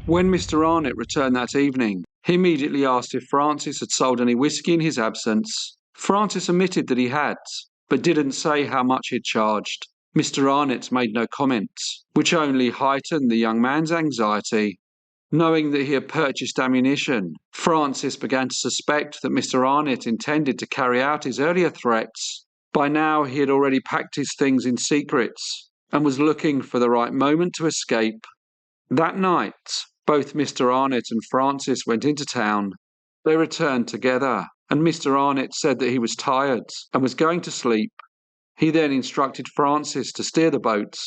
When Mr. Arnott returned that evening, he immediately asked if Francis had sold any whiskey in his absence. Francis admitted that he had, but didn't say how much he'd charged. Mr. Arnott made no comment, which only heightened the young man's anxiety. Knowing that he had purchased ammunition, Francis began to suspect that Mr. Arnott intended to carry out his earlier threats. By now he had already packed his things in secret and was looking for the right moment to escape. That night, both Mr. Arnott and Francis went into town. They returned together, and Mr. Arnott said that he was tired and was going to sleep. He then instructed Francis to steer the boat,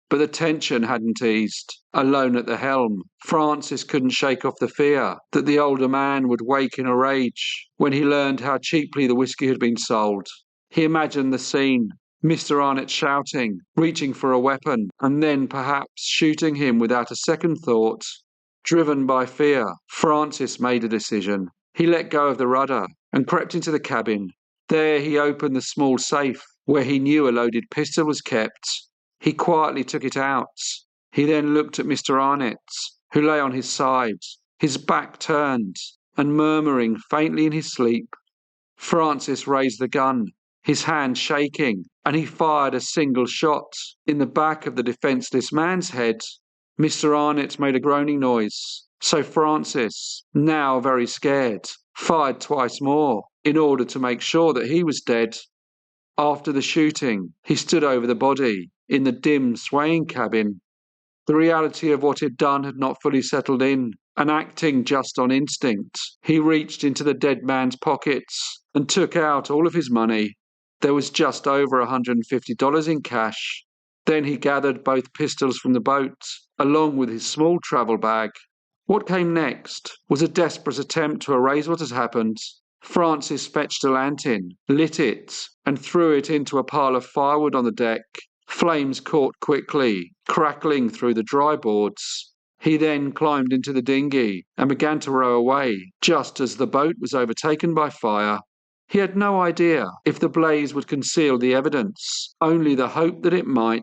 but the tension hadn't eased. Alone at the helm, Francis couldn't shake off the fear that the older man would wake in a rage when he learned how cheaply the whiskey had been sold. He imagined the scene, Mr. Arnott shouting, reaching for a weapon, and then perhaps shooting him without a second thought. Driven by fear, Francis made a decision. He let go of the rudder and crept into the cabin. There he opened the small safe where he knew a loaded pistol was kept. He quietly took it out. He then looked at Mr. Arnott, who lay on his side, his back turned, and murmuring faintly in his sleep. Francis raised the gun, his hand shaking, and he fired a single shot in the back of the defenceless man's head. Mr. Arnott made a groaning noise, so Francis, now very scared, fired twice more in order to make sure that he was dead. After the shooting, he stood over the body in the dim, swaying cabin. The reality of what he'd done had not fully settled in, and acting just on instinct, he reached into the dead man's pockets and took out all of his money. There was just over $150 in cash. Then he gathered both pistols from the boat, along with his small travel bag. What came next was a desperate attempt to erase what had happened. Francis fetched a lantern, lit it, and threw it into a pile of firewood on the deck. Flames caught quickly, crackling through the dry boards. He then climbed into the dinghy and began to row away, just as the boat was overtaken by fire. He had no idea if the blaze would conceal the evidence, only the hope that it might.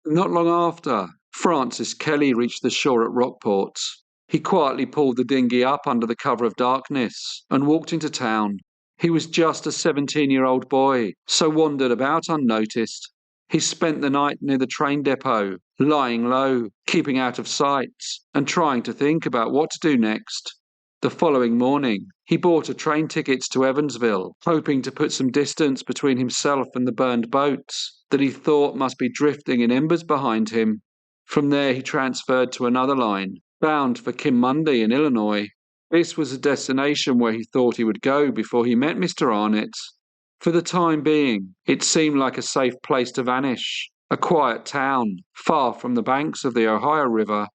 Not long after, Francis Kelly reached the shore at Rockport. He quietly pulled the dinghy up under the cover of darkness and walked into town. He was just a 17-year-old boy, so wandered about unnoticed. He spent the night near the train depot, lying low, keeping out of sight, and trying to think about what to do next. The following morning, he bought a train ticket to Evansville, hoping to put some distance between himself and the burned boat that he thought must be drifting in embers behind him. From there he transferred to another line, bound for Kimmundy in Illinois. This was a destination where he thought he would go before he met Mr. Arnott. For the time being, it seemed like a safe place to vanish, a quiet town, far from the banks of the Ohio River.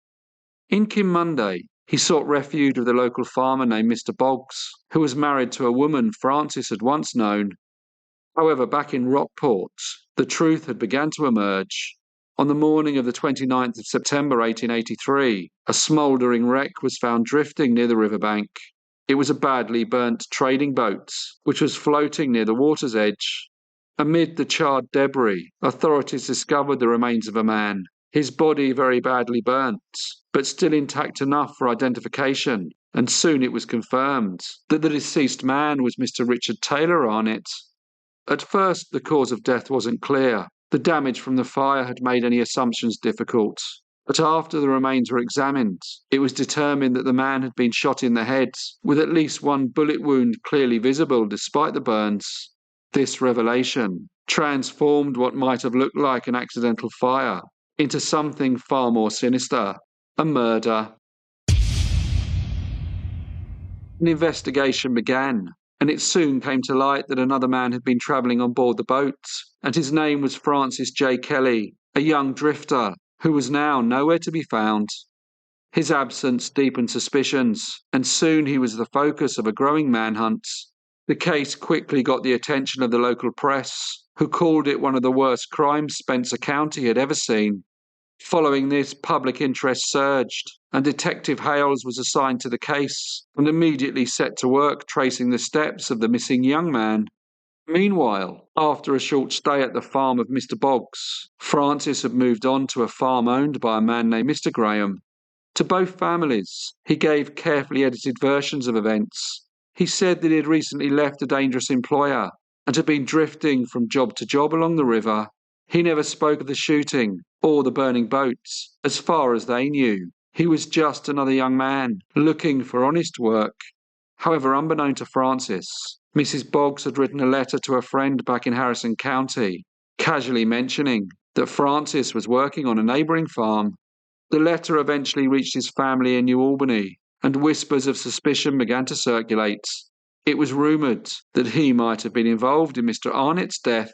In Kimmundy, he sought refuge with a local farmer named Mr. Boggs, who was married to a woman Francis had once known. However, back in Rockport, the truth had begun to emerge. On the morning of the 29th of September 1883, a smouldering wreck was found drifting near the riverbank. It was a badly burnt trading boat, which was floating near the water's edge. Amid the charred debris, authorities discovered the remains of a man, his body very badly burnt, but still intact enough for identification, and soon it was confirmed that the deceased man was Mr. Richard Taylor Arnott. At first, the cause of death wasn't clear. The damage from the fire had made any assumptions difficult. But after the remains were examined, it was determined that the man had been shot in the head, with at least one bullet wound clearly visible despite the burns. This revelation transformed what might have looked like an accidental fire into something far more sinister: a murder. An investigation began, and it soon came to light that another man had been travelling on board the boat, and his name was Francis J. Kelly, a young drifter who was now nowhere to be found. His absence deepened suspicions, and soon he was the focus of a growing manhunt. The case quickly got the attention of the local press, who called it one of the worst crimes Spencer County had ever seen. Following this, public interest surged, and Detective Hales was assigned to the case and immediately set to work tracing the steps of the missing young man. Meanwhile, after a short stay at the farm of Mr. Boggs, Francis had moved on to a farm owned by a man named Mr. Graham. To both families, he gave carefully edited versions of events. He said that he had recently left a dangerous employer and had been drifting from job to job along the river. He never spoke of the shooting or the burning boats. As far as they knew, he was just another young man looking for honest work. However, unbeknown to Francis, Mrs. Boggs had written a letter to a friend back in Harrison County, casually mentioning that Francis was working on a neighbouring farm. The letter eventually reached his family in New Albany, and whispers of suspicion began to circulate. It was rumoured that he might have been involved in Mr. Arnett's death.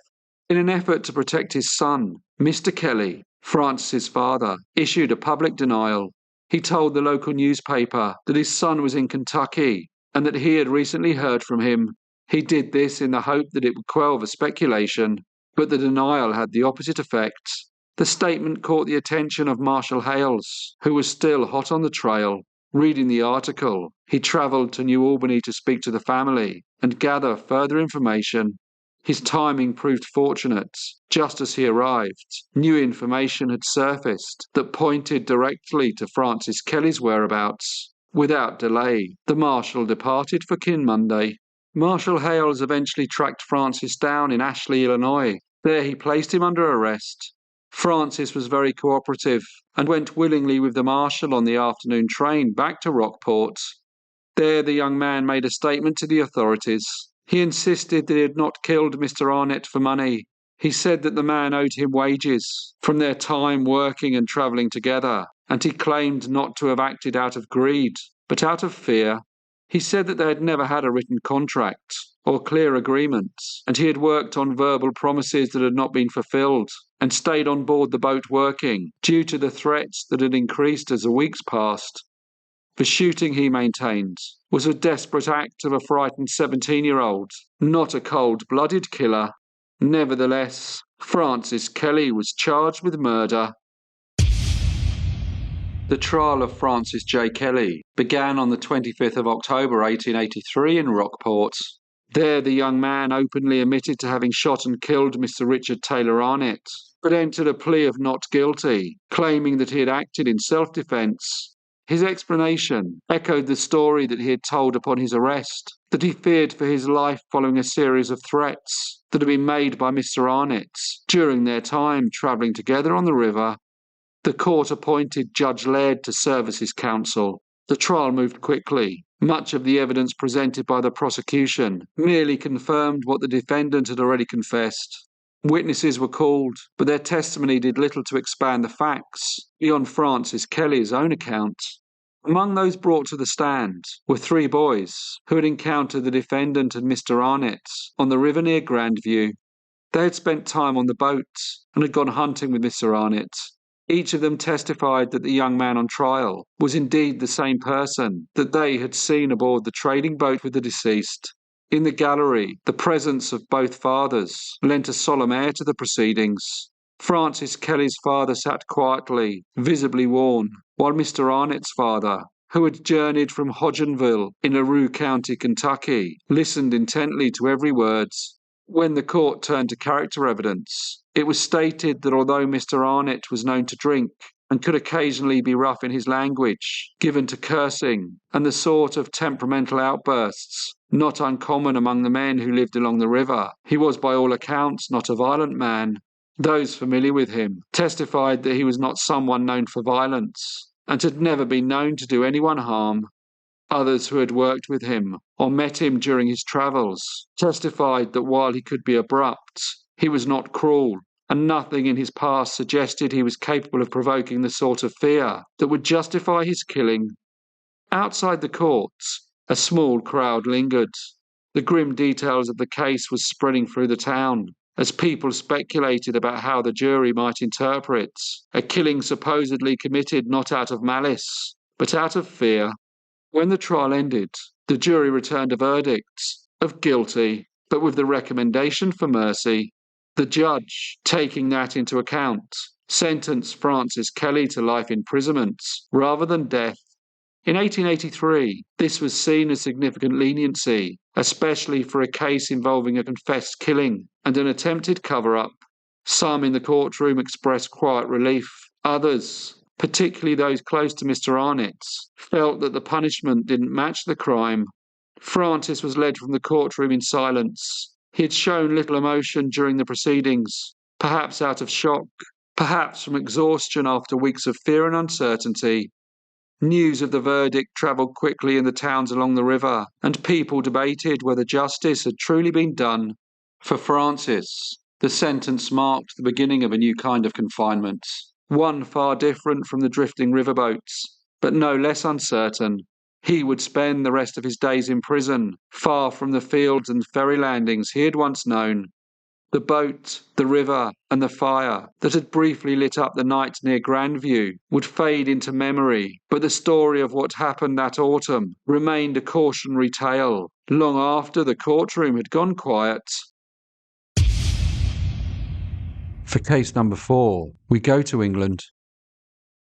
In an effort to protect his son, Mr. Kelly, Francis's father, issued a public denial. He told the local newspaper that his son was in Kentucky and that he had recently heard from him. He did this in the hope that it would quell the speculation, but the denial had the opposite effect. The statement caught the attention of Marshal Hales, who was still hot on the trail. Reading the article, he travelled to New Albany to speak to the family and gather further information. His timing proved fortunate. Just as he arrived, new information had surfaced that pointed directly to Francis Kelly's whereabouts. Without delay, the Marshal departed for Kinmunday. Marshal Hales eventually tracked Francis down in Ashley, Illinois. There he placed him under arrest. Francis was very cooperative and went willingly with the Marshal on the afternoon train back to Rockport. There the young man made a statement to the authorities. He insisted that he had not killed Mr. Arnett for money. He said that the man owed him wages from their time working and travelling together, and he claimed not to have acted out of greed, but out of fear. He said that they had never had a written contract or clear agreements, and he had worked on verbal promises that had not been fulfilled, and stayed on board the boat working due to the threats that had increased as the weeks passed. The shooting, he maintained, was a desperate act of a frightened 17-year-old, not a cold-blooded killer. Nevertheless, Francis Kelly was charged with murder. The trial of Francis J. Kelly began on the 25th of October 1883 in Rockport. There the young man openly admitted to having shot and killed Mr. Richard Taylor Arnett, but entered a plea of not guilty, claiming that he had acted in self-defence. His explanation echoed the story that he had told upon his arrest, that he feared for his life following a series of threats that had been made by Mr. Arnett during their time travelling together on the river. The court appointed Judge Laird to serve as his counsel. The trial moved quickly. Much of the evidence presented by the prosecution merely confirmed what the defendant had already confessed. Witnesses were called, but their testimony did little to expand the facts beyond Francis Kelly's own account. Among those brought to the stand were 3 boys who had encountered the defendant and Mr. Arnett on the river near Grandview. They had spent time on the boat and had gone hunting with Mr. Arnett. Each of them testified that the young man on trial was indeed the same person that they had seen aboard the trading boat with the deceased. In the gallery, the presence of both fathers lent a solemn air to the proceedings. Francis Kelly's father sat quietly, visibly worn, while Mr. Arnett's father, who had journeyed from Hodgenville in LaRue County, Kentucky, listened intently to every word. When the court turned to character evidence, it was stated that although Mr. Arnett was known to drink and could occasionally be rough in his language, given to cursing, and the sort of temperamental outbursts not uncommon among the men who lived along the river, he was by all accounts not a violent man. Those familiar with him testified that he was not someone known for violence and had never been known to do anyone harm. Others who had worked with him or met him during his travels testified that while he could be abrupt, he was not cruel, and nothing in his past suggested he was capable of provoking the sort of fear that would justify his killing. Outside the courts, a small crowd lingered. The grim details of the case was spreading through the town as people speculated about how the jury might interpret a killing supposedly committed not out of malice, but out of fear. When the trial ended, the jury returned a verdict of guilty, but with the recommendation for mercy. The judge, taking that into account, sentenced Francis Kelly to life imprisonment rather than death. In 1883, this was seen as significant leniency, especially for a case involving a confessed killing and an attempted cover-up. Some in the courtroom expressed quiet relief. Others, particularly those close to Mr. Arnott, felt that the punishment didn't match the crime. Francis was led from the courtroom in silence. He had shown little emotion during the proceedings, perhaps out of shock, perhaps from exhaustion after weeks of fear and uncertainty. News of the verdict travelled quickly in the towns along the river, and people debated whether justice had truly been done. For Francis, the sentence marked the beginning of a new kind of confinement, one far different from the drifting riverboats, but no less uncertain. He would spend the rest of his days in prison, far from the fields and ferry landings he had once known. The boat, the river, and the fire that had briefly lit up the night near Grandview would fade into memory, but the story of what happened that autumn remained a cautionary tale, long after the courtroom had gone quiet. For case number 4, we go to England.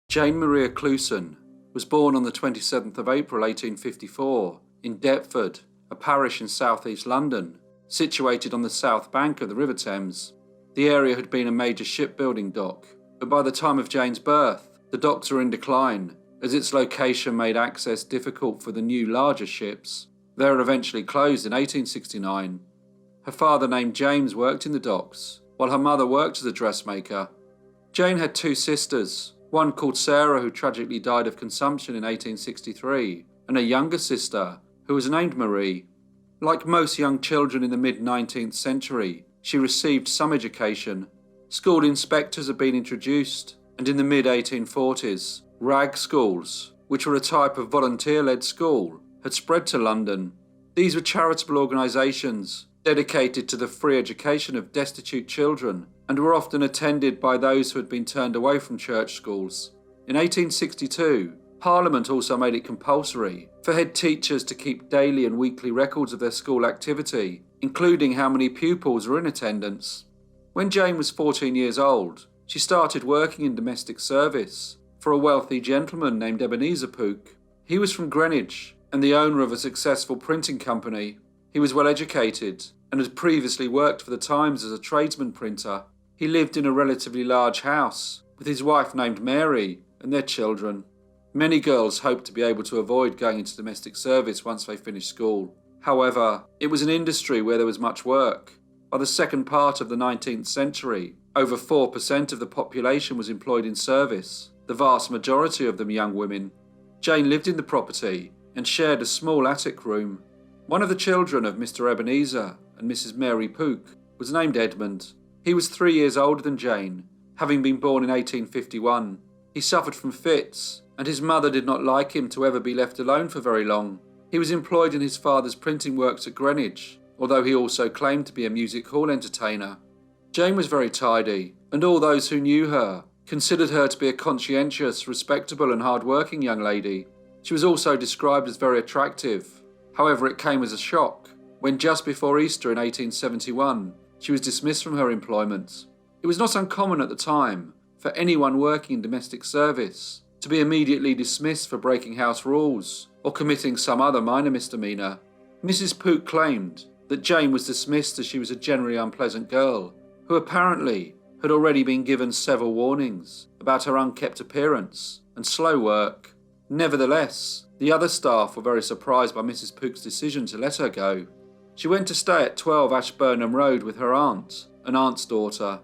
Jane Maria Clewson was born on the 27th of April 1854 in Deptford, a parish in south-east London, situated on the south bank of the River Thames. The area had been a major shipbuilding dock, but by the time of Jane's birth, the docks were in decline, as its location made access difficult for the new larger ships. They were eventually closed in 1869. Her father, named James, worked in the docks, while her mother worked as a dressmaker. Jane had 2 sisters, one called Sarah, who tragically died of consumption in 1863, and a younger sister, who was named Marie. Like most young children in the mid-19th century, she received some education. School inspectors had been introduced, and in the mid-1840s, rag schools, which were a type of volunteer-led school, had spread to London. These were charitable organisations dedicated to the free education of destitute children and were often attended by those who had been turned away from church schools. In 1862, Parliament also made it compulsory for head teachers to keep daily and weekly records of their school activity, including how many pupils were in attendance. When Jane was 14 years old, she started working in domestic service for a wealthy gentleman named Ebenezer Pook. He was from Greenwich and the owner of a successful printing company. He was well educated and had previously worked for the Times as a tradesman printer. He lived in a relatively large house with his wife named Mary and their children. Many girls hoped to be able to avoid going into domestic service once they finished school. However, it was an industry where there was much work. By the second part of the 19th century, over 4% of the population was employed in service, the vast majority of them young women. Jane lived in the property and shared a small attic room. One of the children of Mr. Ebenezer and Mrs. Mary Pook was named Edmund. He was 3 years older than Jane, having been born in 1851. He suffered from fits, and his mother did not like him to ever be left alone for very long. He was employed in his father's printing works at Greenwich, although he also claimed to be a music hall entertainer. Jane was very tidy, and all those who knew her considered her to be a conscientious, respectable and hard-working young lady. She was also described as very attractive. However, it came as a shock when just before Easter in 1871, she was dismissed from her employment. It was not uncommon at the time for anyone working in domestic service to be immediately dismissed for breaking house rules or committing some other minor misdemeanour. Mrs. Pook claimed that Jane was dismissed as she was a generally unpleasant girl, who apparently had already been given several warnings about her unkempt appearance and slow work. Nevertheless, the other staff were very surprised by Mrs. Pook's decision to let her go. She went to stay at 12 Ashburnham Road with her aunt, an aunt's daughter.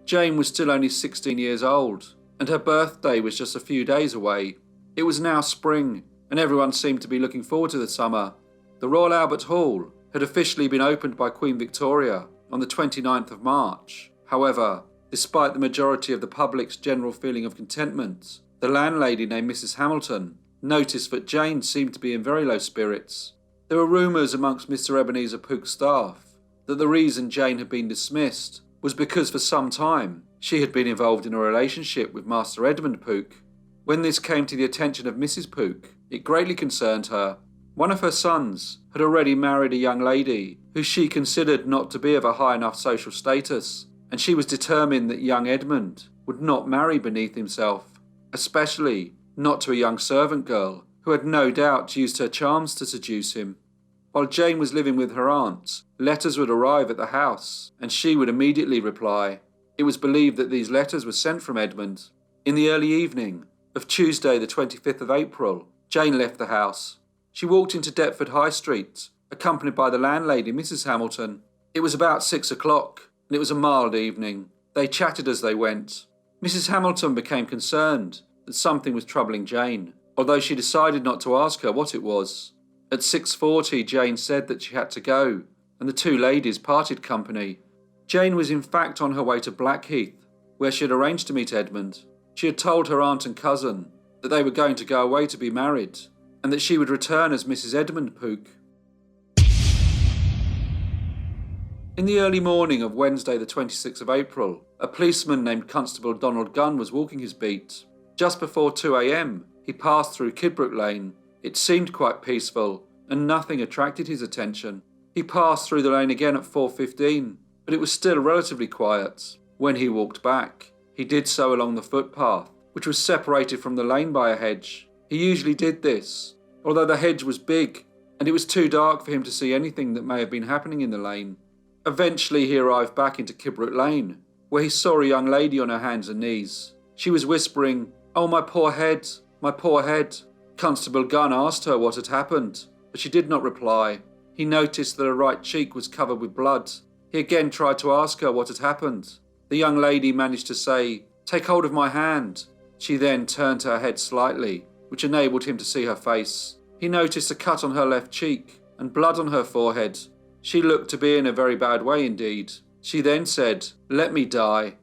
Jane was still only 16 years old, and her birthday was just a few days away. It was now spring, and everyone seemed to be looking forward to the summer. The Royal Albert Hall had officially been opened by Queen Victoria on the 29th of March. However, despite the majority of the public's general feeling of contentment, the landlady named Mrs. Hamilton noticed that Jane seemed to be in very low spirits. There were rumours amongst Mr. Ebenezer Pook's staff that the reason Jane had been dismissed was because for some time she had been involved in a relationship with Master Edmund Pook. When this came to the attention of Mrs. Pook, it greatly concerned her. One of her sons had already married a young lady who she considered not to be of a high enough social status, and she was determined that young Edmund would not marry beneath himself, especially not to a young servant girl who had no doubt used her charms to seduce him. While Jane was living with her aunt, letters would arrive at the house, and she would immediately reply. It was believed that these letters were sent from Edmund. In the early evening of Tuesday the 25th of April, Jane left the house. She walked into Deptford High Street, accompanied by the landlady, Mrs. Hamilton. It was about 6 o'clock, and it was a mild evening. They chatted as they went. Mrs. Hamilton became concerned that something was troubling Jane, although she decided not to ask her what it was. At 6:40, Jane said that she had to go, and the two ladies parted company. Jane was in fact on her way to Blackheath, where she had arranged to meet Edmund. She had told her aunt and cousin that they were going to go away to be married, and that she would return as Mrs. Edmund Pook. In the early morning of Wednesday the 26th of April, a policeman named Constable Donald Gunn was walking his beat. Just before 2 a.m, he passed through Kidbrooke Lane. It seemed quite peaceful, and nothing attracted his attention. He passed through the lane again at 4:15, but it was still relatively quiet. When he walked back, he did so along the footpath, which was separated from the lane by a hedge. He usually did this, although the hedge was big, and it was too dark for him to see anything that may have been happening in the lane. Eventually he arrived back into Kidbrooke Lane, where he saw a young lady on her hands and knees. She was whispering, "Oh, my poor head, my poor head." Constable Gunn asked her what had happened, but she did not reply. He noticed that her right cheek was covered with blood. He again tried to ask her what had happened. The young lady managed to say, "Take hold of my hand." She then turned her head slightly, which enabled him to see her face. He noticed a cut on her left cheek and blood on her forehead. She looked to be in a very bad way indeed. She then said, "Let me die."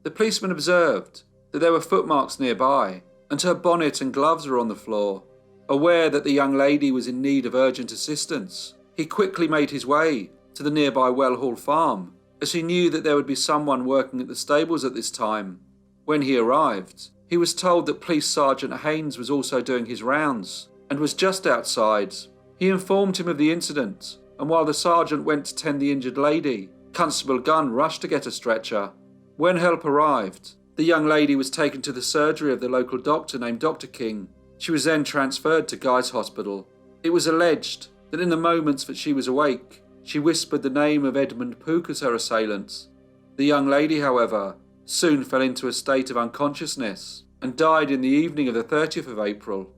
The policeman observed that there were footmarks nearby, and her bonnet and gloves were on the floor. Aware that the young lady was in need of urgent assistance, he quickly made his way to the nearby Wellhall farm, as he knew that there would be someone working at the stables at this time. When he arrived, he was told that Police Sergeant Haynes was also doing his rounds, and was just outside. He informed him of the incident, and while the sergeant went to tend the injured lady, Constable Gunn rushed to get a stretcher. When help arrived, the young lady was taken to the surgery of the local doctor named Dr. King. She was then transferred to Guy's Hospital. It was alleged that in the moments that she was awake, she whispered the name of Edmund Pook as her assailant. The young lady, however, soon fell into a state of unconsciousness and died in the evening of the 30th of April.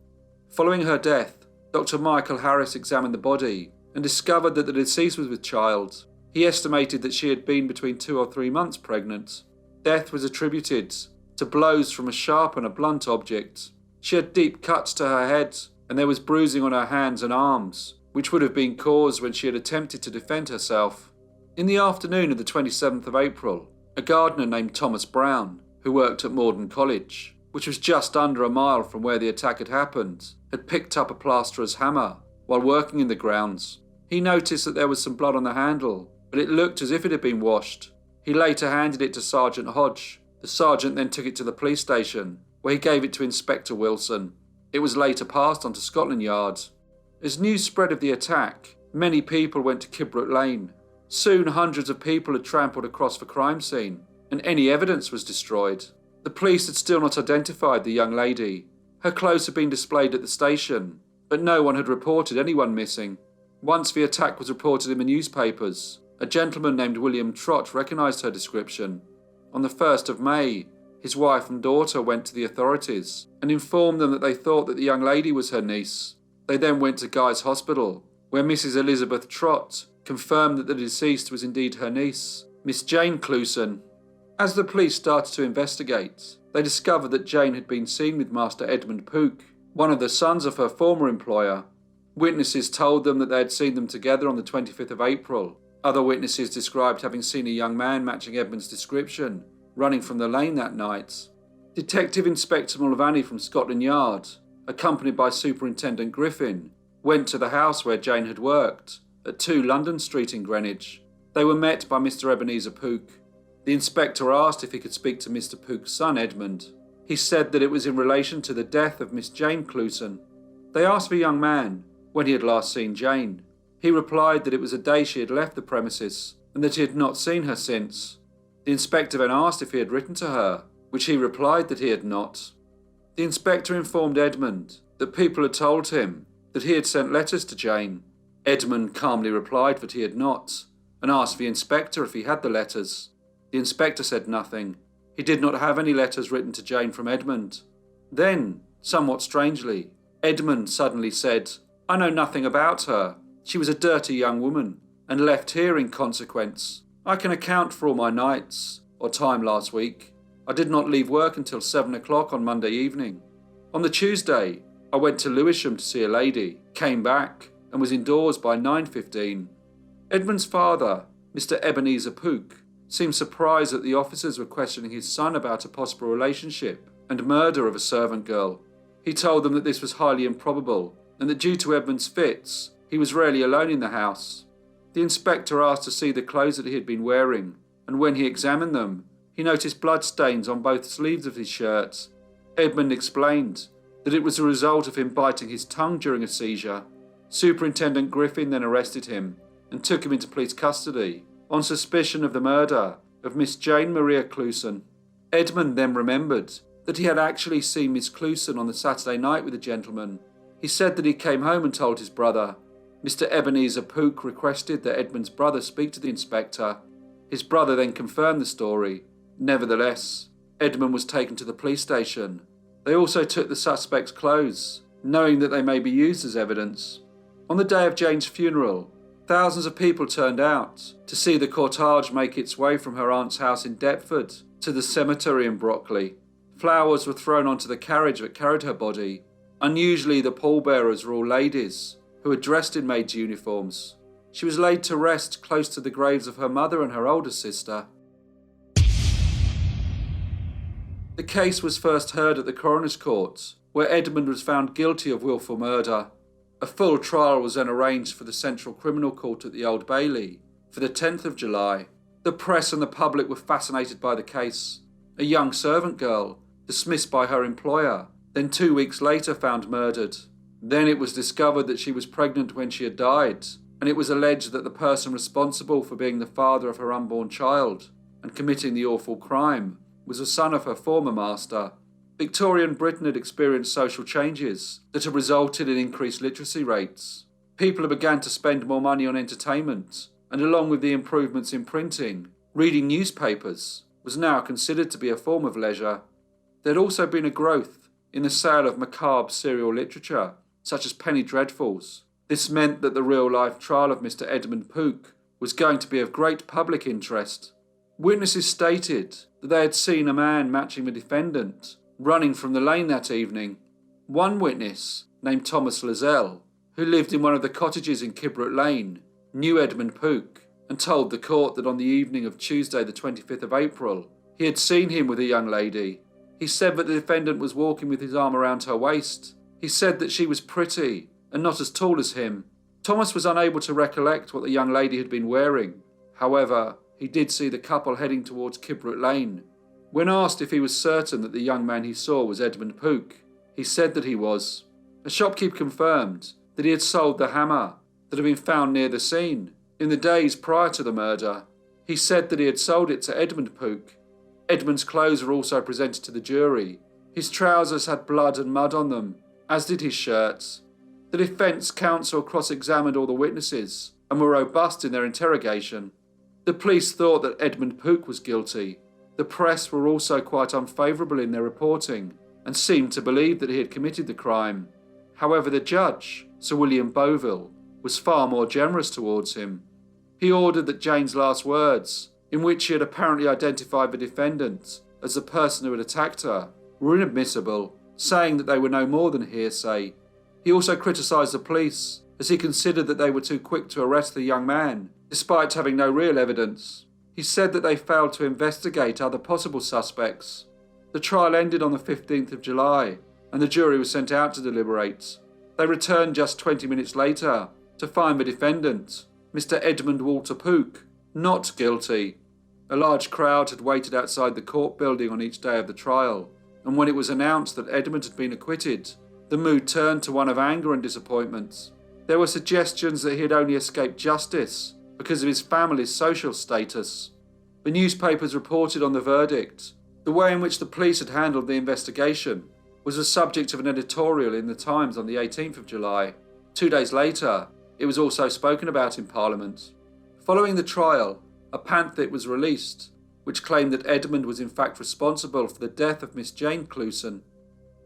Following her death, Dr. Michael Harris examined the body and discovered that the deceased was with child. He estimated that she had been between 2 or 3 months pregnant. Death was attributed to blows from a sharp and a blunt object. She had deep cuts to her head, and there was bruising on her hands and arms, which would have been caused when she had attempted to defend herself. In the afternoon of the 27th of April, a gardener named Thomas Brown, who worked at Morden College, which was just under a mile from where the attack had happened, had picked up a plasterer's hammer while working in the grounds. He noticed that there was some blood on the handle, but it looked as if it had been washed. He later handed it to Sergeant Hodge. The sergeant then took it to the police station, where he gave it to Inspector Wilson. It was later passed on to Scotland Yard. As news spread of the attack, many people went to Kidbrooke Lane. Soon hundreds of people had trampled across the crime scene, and any evidence was destroyed. The police had still not identified the young lady. Her clothes had been displayed at the station, but no one had reported anyone missing. Once the attack was reported in the newspapers, a gentleman named William Trott recognised her description. On the 1st of May, his wife and daughter went to the authorities and informed them that they thought that the young lady was her niece. They then went to Guy's Hospital, where Mrs. Elizabeth Trott confirmed that the deceased was indeed her niece, Miss Jane Clewson. As the police started to investigate, they discovered that Jane had been seen with Master Edmund Pooke, one of the sons of her former employer. Witnesses told them that they had seen them together on the 25th of April. Other witnesses described having seen a young man matching Edmund's description, running from the lane that night. Detective Inspector Mulvaney from Scotland Yard, accompanied by Superintendent Griffin, went to the house where Jane had worked, at 2 London Street in Greenwich. They were met by Mr. Ebenezer Pooke. The inspector asked if he could speak to Mr. Pooke's son, Edmund. He said that it was in relation to the death of Miss Jane Clewson. They asked the young man when he had last seen Jane. He replied that it was a day she had left the premises and that he had not seen her since. The inspector then asked if he had written to her, which he replied that he had not. The inspector informed Edmund that people had told him that he had sent letters to Jane. Edmund calmly replied that he had not, and asked the inspector if he had the letters. The inspector said nothing. He did not have any letters written to Jane from Edmund. Then, somewhat strangely, Edmund suddenly said, "I know nothing about her. She was a dirty young woman, and left here in consequence. I can account for all my nights, or time last week. I did not leave work until 7 o'clock on Monday evening. On the Tuesday, I went to Lewisham to see a lady, came back, and was indoors by 9:15. Edmund's father, Mr. Ebenezer Pooke, seemed surprised that the officers were questioning his son about a possible relationship and murder of a servant girl. He told them that this was highly improbable, and that due to Edmund's fits, he was rarely alone in the house. The inspector asked to see the clothes that he had been wearing, and when he examined them, he noticed blood stains on both sleeves of his shirt. Edmund explained that it was the result of him biting his tongue during a seizure. Superintendent Griffin then arrested him and took him into police custody on suspicion of the murder of Miss Jane Maria Clewson. Edmund then remembered that he had actually seen Miss Clewson on the Saturday night with a gentleman. He said that he came home and told his brother. Mr. Ebenezer Pooke requested that Edmund's brother speak to the inspector. His brother then confirmed the story. Nevertheless, Edmund was taken to the police station. They also took the suspect's clothes, knowing that they may be used as evidence. On the day of Jane's funeral, thousands of people turned out to see the cortege make its way from her aunt's house in Deptford to the cemetery in Brockley. Flowers were thrown onto the carriage that carried her body. Unusually, the pallbearers were all ladies who were dressed in maids' uniforms. She was laid to rest close to the graves of her mother and her older sister. The case was first heard at the coroner's court, where Edmund was found guilty of wilful murder. A full trial was then arranged for the Central Criminal Court at the Old Bailey for the 10th of July. The press and the public were fascinated by the case. A young servant girl, dismissed by her employer, then 2 weeks later found murdered. Then it was discovered that she was pregnant when she had died, and it was alleged that the person responsible for being the father of her unborn child and committing the awful crime was a son of her former master. Victorian Britain had experienced social changes that had resulted in increased literacy rates. People began to spend more money on entertainment, and along with the improvements in printing, reading newspapers was now considered to be a form of leisure. There had also been a growth in the sale of macabre serial literature, such as penny dreadfuls. This meant that the real-life trial of Mr. Edmund Pooke was going to be of great public interest. Witnesses stated that they had seen a man matching the defendant running from the lane that evening. One witness, named Thomas Lascelles, who lived in one of the cottages in Kibbrut Lane, knew Edmund Pooke and told the court that on the evening of Tuesday the 25th of April, he had seen him with a young lady. He said that the defendant was walking with his arm around her waist. He said that she was pretty and not as tall as him. Thomas was unable to recollect what the young lady had been wearing. However, he did see the couple heading towards Kibbrut Lane. When asked if he was certain that the young man he saw was Edmund Pooke, he said that he was. A shopkeeper confirmed that he had sold the hammer that had been found near the scene in the days prior to the murder. He said that he had sold it to Edmund Pooke. Edmund's clothes were also presented to the jury. His trousers had blood and mud on them, as did his shirts. The defence counsel cross-examined all the witnesses and were robust in their interrogation. The police thought that Edmund Pooke was guilty. The press were also quite unfavourable in their reporting and seemed to believe that he had committed the crime. However, the judge, Sir William Boville, was far more generous towards him. He ordered that Jane's last words, in which he had apparently identified the defendant as the person who had attacked her, were inadmissible, saying that they were no more than hearsay. He also criticised the police, as he considered that they were too quick to arrest the young man, despite having no real evidence. He said that they failed to investigate other possible suspects. The trial ended on the 15th of July, and the jury was sent out to deliberate. They returned just 20 minutes later to find the defendant, Mr. Edmund Walter Pooke, not guilty. A large crowd had waited outside the court building on each day of the trial, and when it was announced that Edmund had been acquitted, the mood turned to one of anger and disappointment. There were suggestions that he had only escaped justice because of his family's social status. The newspapers reported on the verdict. The way in which the police had handled the investigation was the subject of an editorial in the Times on the 18th of July. 2 days later, it was also spoken about in Parliament. Following the trial, a pamphlet was released, which claimed that Edmund was in fact responsible for the death of Miss Jane Clewson.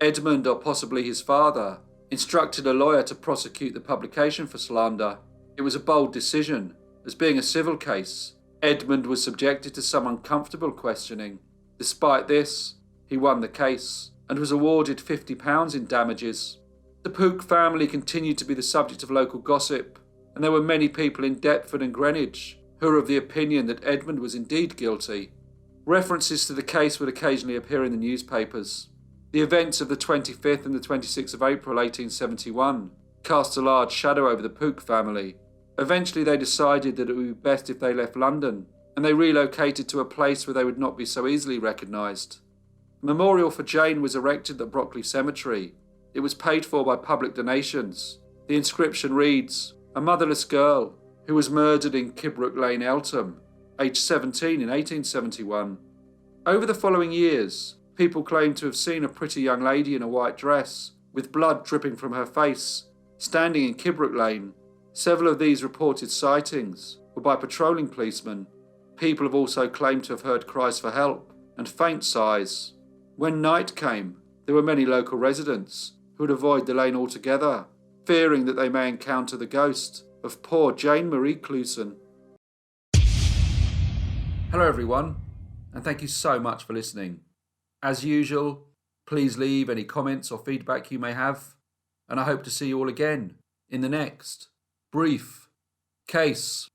Edmund, or possibly his father, instructed a lawyer to prosecute the publication for slander. It was a bold decision, as being a civil case, Edmund was subjected to some uncomfortable questioning. Despite this, he won the case and was awarded £50 in damages. The Pooke family continued to be the subject of local gossip, and there were many people in Deptford and Greenwich who were of the opinion that Edmund was indeed guilty. References to the case would occasionally appear in the newspapers. The events of the 25th and the 26th of April 1871 cast a large shadow over the Pooke family. Eventually they decided that it would be best if they left London, and they relocated to a place where they would not be so easily recognised. A memorial for Jane was erected at Brockley Cemetery. It was paid for by public donations. The inscription reads, "A motherless girl who was murdered in Kidbrooke Lane, Eltham, aged 17 in 1871. Over the following years, people claimed to have seen a pretty young lady in a white dress, with blood dripping from her face, standing in Kidbrooke Lane. Several of these reported sightings were by patrolling policemen. People have also claimed to have heard cries for help and faint sighs. When night came, there were many local residents who would avoid the lane altogether, fearing that they may encounter the ghost of poor Jane Marie Clewson." Hello everyone, and thank you so much for listening. As usual, please leave any comments or feedback you may have, and I hope to see you all again in the next Brief Case